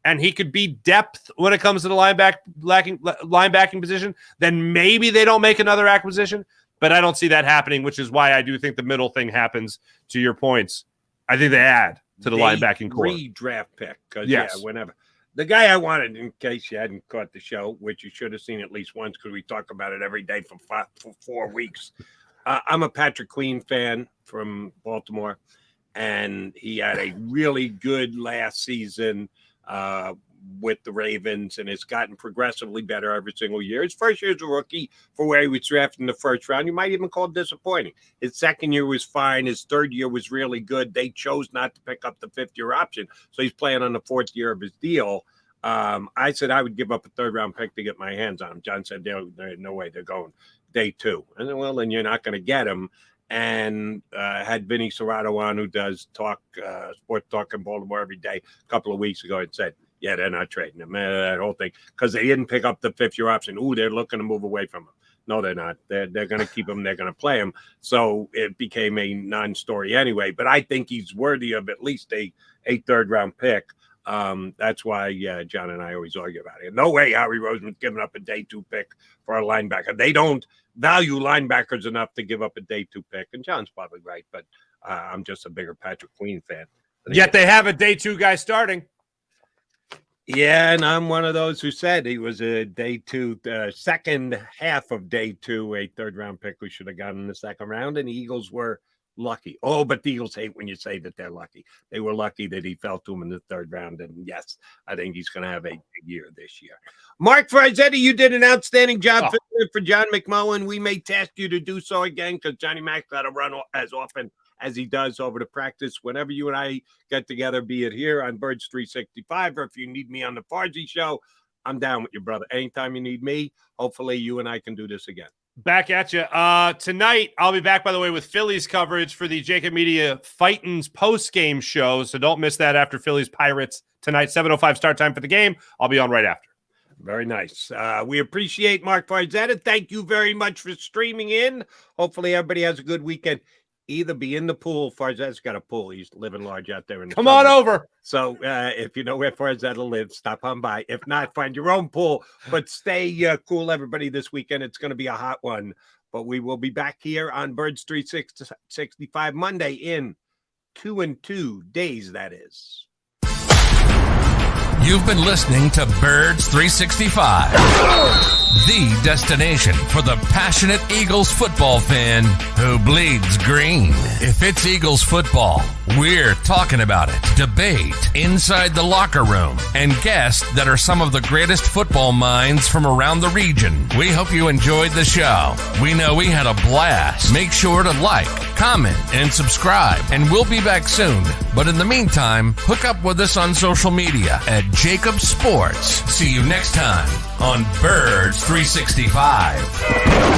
and he could be depth when it comes to the linebacking position, then maybe they don't make another acquisition. But I don't see that happening, which is why I do think the middle thing happens, to your points. I think they add to the linebacking core. Draft pick. Yes. Yeah, whenever. The guy I wanted, in case you hadn't caught the show, which you should have seen at least once because we talk about it every day for 4 weeks. I'm a Patrick Queen fan from Baltimore, and he had a really good last season with the Ravens, and it's gotten progressively better every single year. His first year as a rookie, for where he was drafted in the first round, you might even call it disappointing. His second year was fine. His third year was really good. They chose not to pick up the fifth-year option, so he's playing on the fourth year of his deal. I said I would give up a third-round pick to get my hands on him. John said, there's no way they're going day 2. And then, well, then you're not going to get him. And had Vinny Serrato on, who does sports talk in Baltimore every day, a couple of weeks ago, and said, yeah, they're not trading him, that whole thing, because they didn't pick up the fifth-year option. Ooh, they're looking to move away from him. No, they're not. They're going to keep him. They're going to play him. So it became a non-story anyway. But I think he's worthy of at least a third-round pick. That's why John and I always argue about it. No way Howie Roseman's giving up a day 2 pick for a linebacker. They don't value linebackers enough to give up a day 2 pick. And John's probably right, but I'm just a bigger Patrick Queen fan. Yet they have a day 2 guy starting. Yeah, and I'm one of those who said he was a day 2, second half of day 2, a third-round pick we should have gotten in the second round, and the Eagles were lucky. Oh, but the Eagles hate when you say that they're lucky. They were lucky that he fell to them in the third round, and yes, I think he's going to have a big year this year. Mark Friesetti, you did an outstanding job for John McMullen. We may task you to do so again because Johnny Mac's got to run as often as he does over to practice. Whenever you and I get together, be it here on Birds 365, or if you need me on the Farsi show, I'm down with you, brother. Anytime you need me, hopefully you and I can do this again. Back at you. Tonight, I'll be back, by the way, with Phillies coverage for the JAKIB Media Fightin's post-game show, so don't miss that after Phillies Pirates tonight. 7:05 start time for the game. I'll be on right after. Very nice. We appreciate Mark Farzetta. Thank you very much for streaming in. Hopefully everybody has a good weekend. Either be in the pool. Farzetta's got a pool. He's living large out there. Come on over. So if you know where Farzetta lives, stop on by. If not, find your own pool. But stay cool, everybody, this weekend. It's going to be a hot one. But we will be back here on Birds 365 Monday in 2 and 2 days, that is. You've been listening to Birds 365, the destination for the passionate Eagles football fan who bleeds green. If it's Eagles football, we're talking about it. Debate inside the locker room and guests that are some of the greatest football minds from around the region. We hope you enjoyed the show. We know we had a blast. Make sure to like, comment, and subscribe, and we'll be back soon. But in the meantime, hook up with us on social media at JAKIB Sports. See you next time on Birds 365.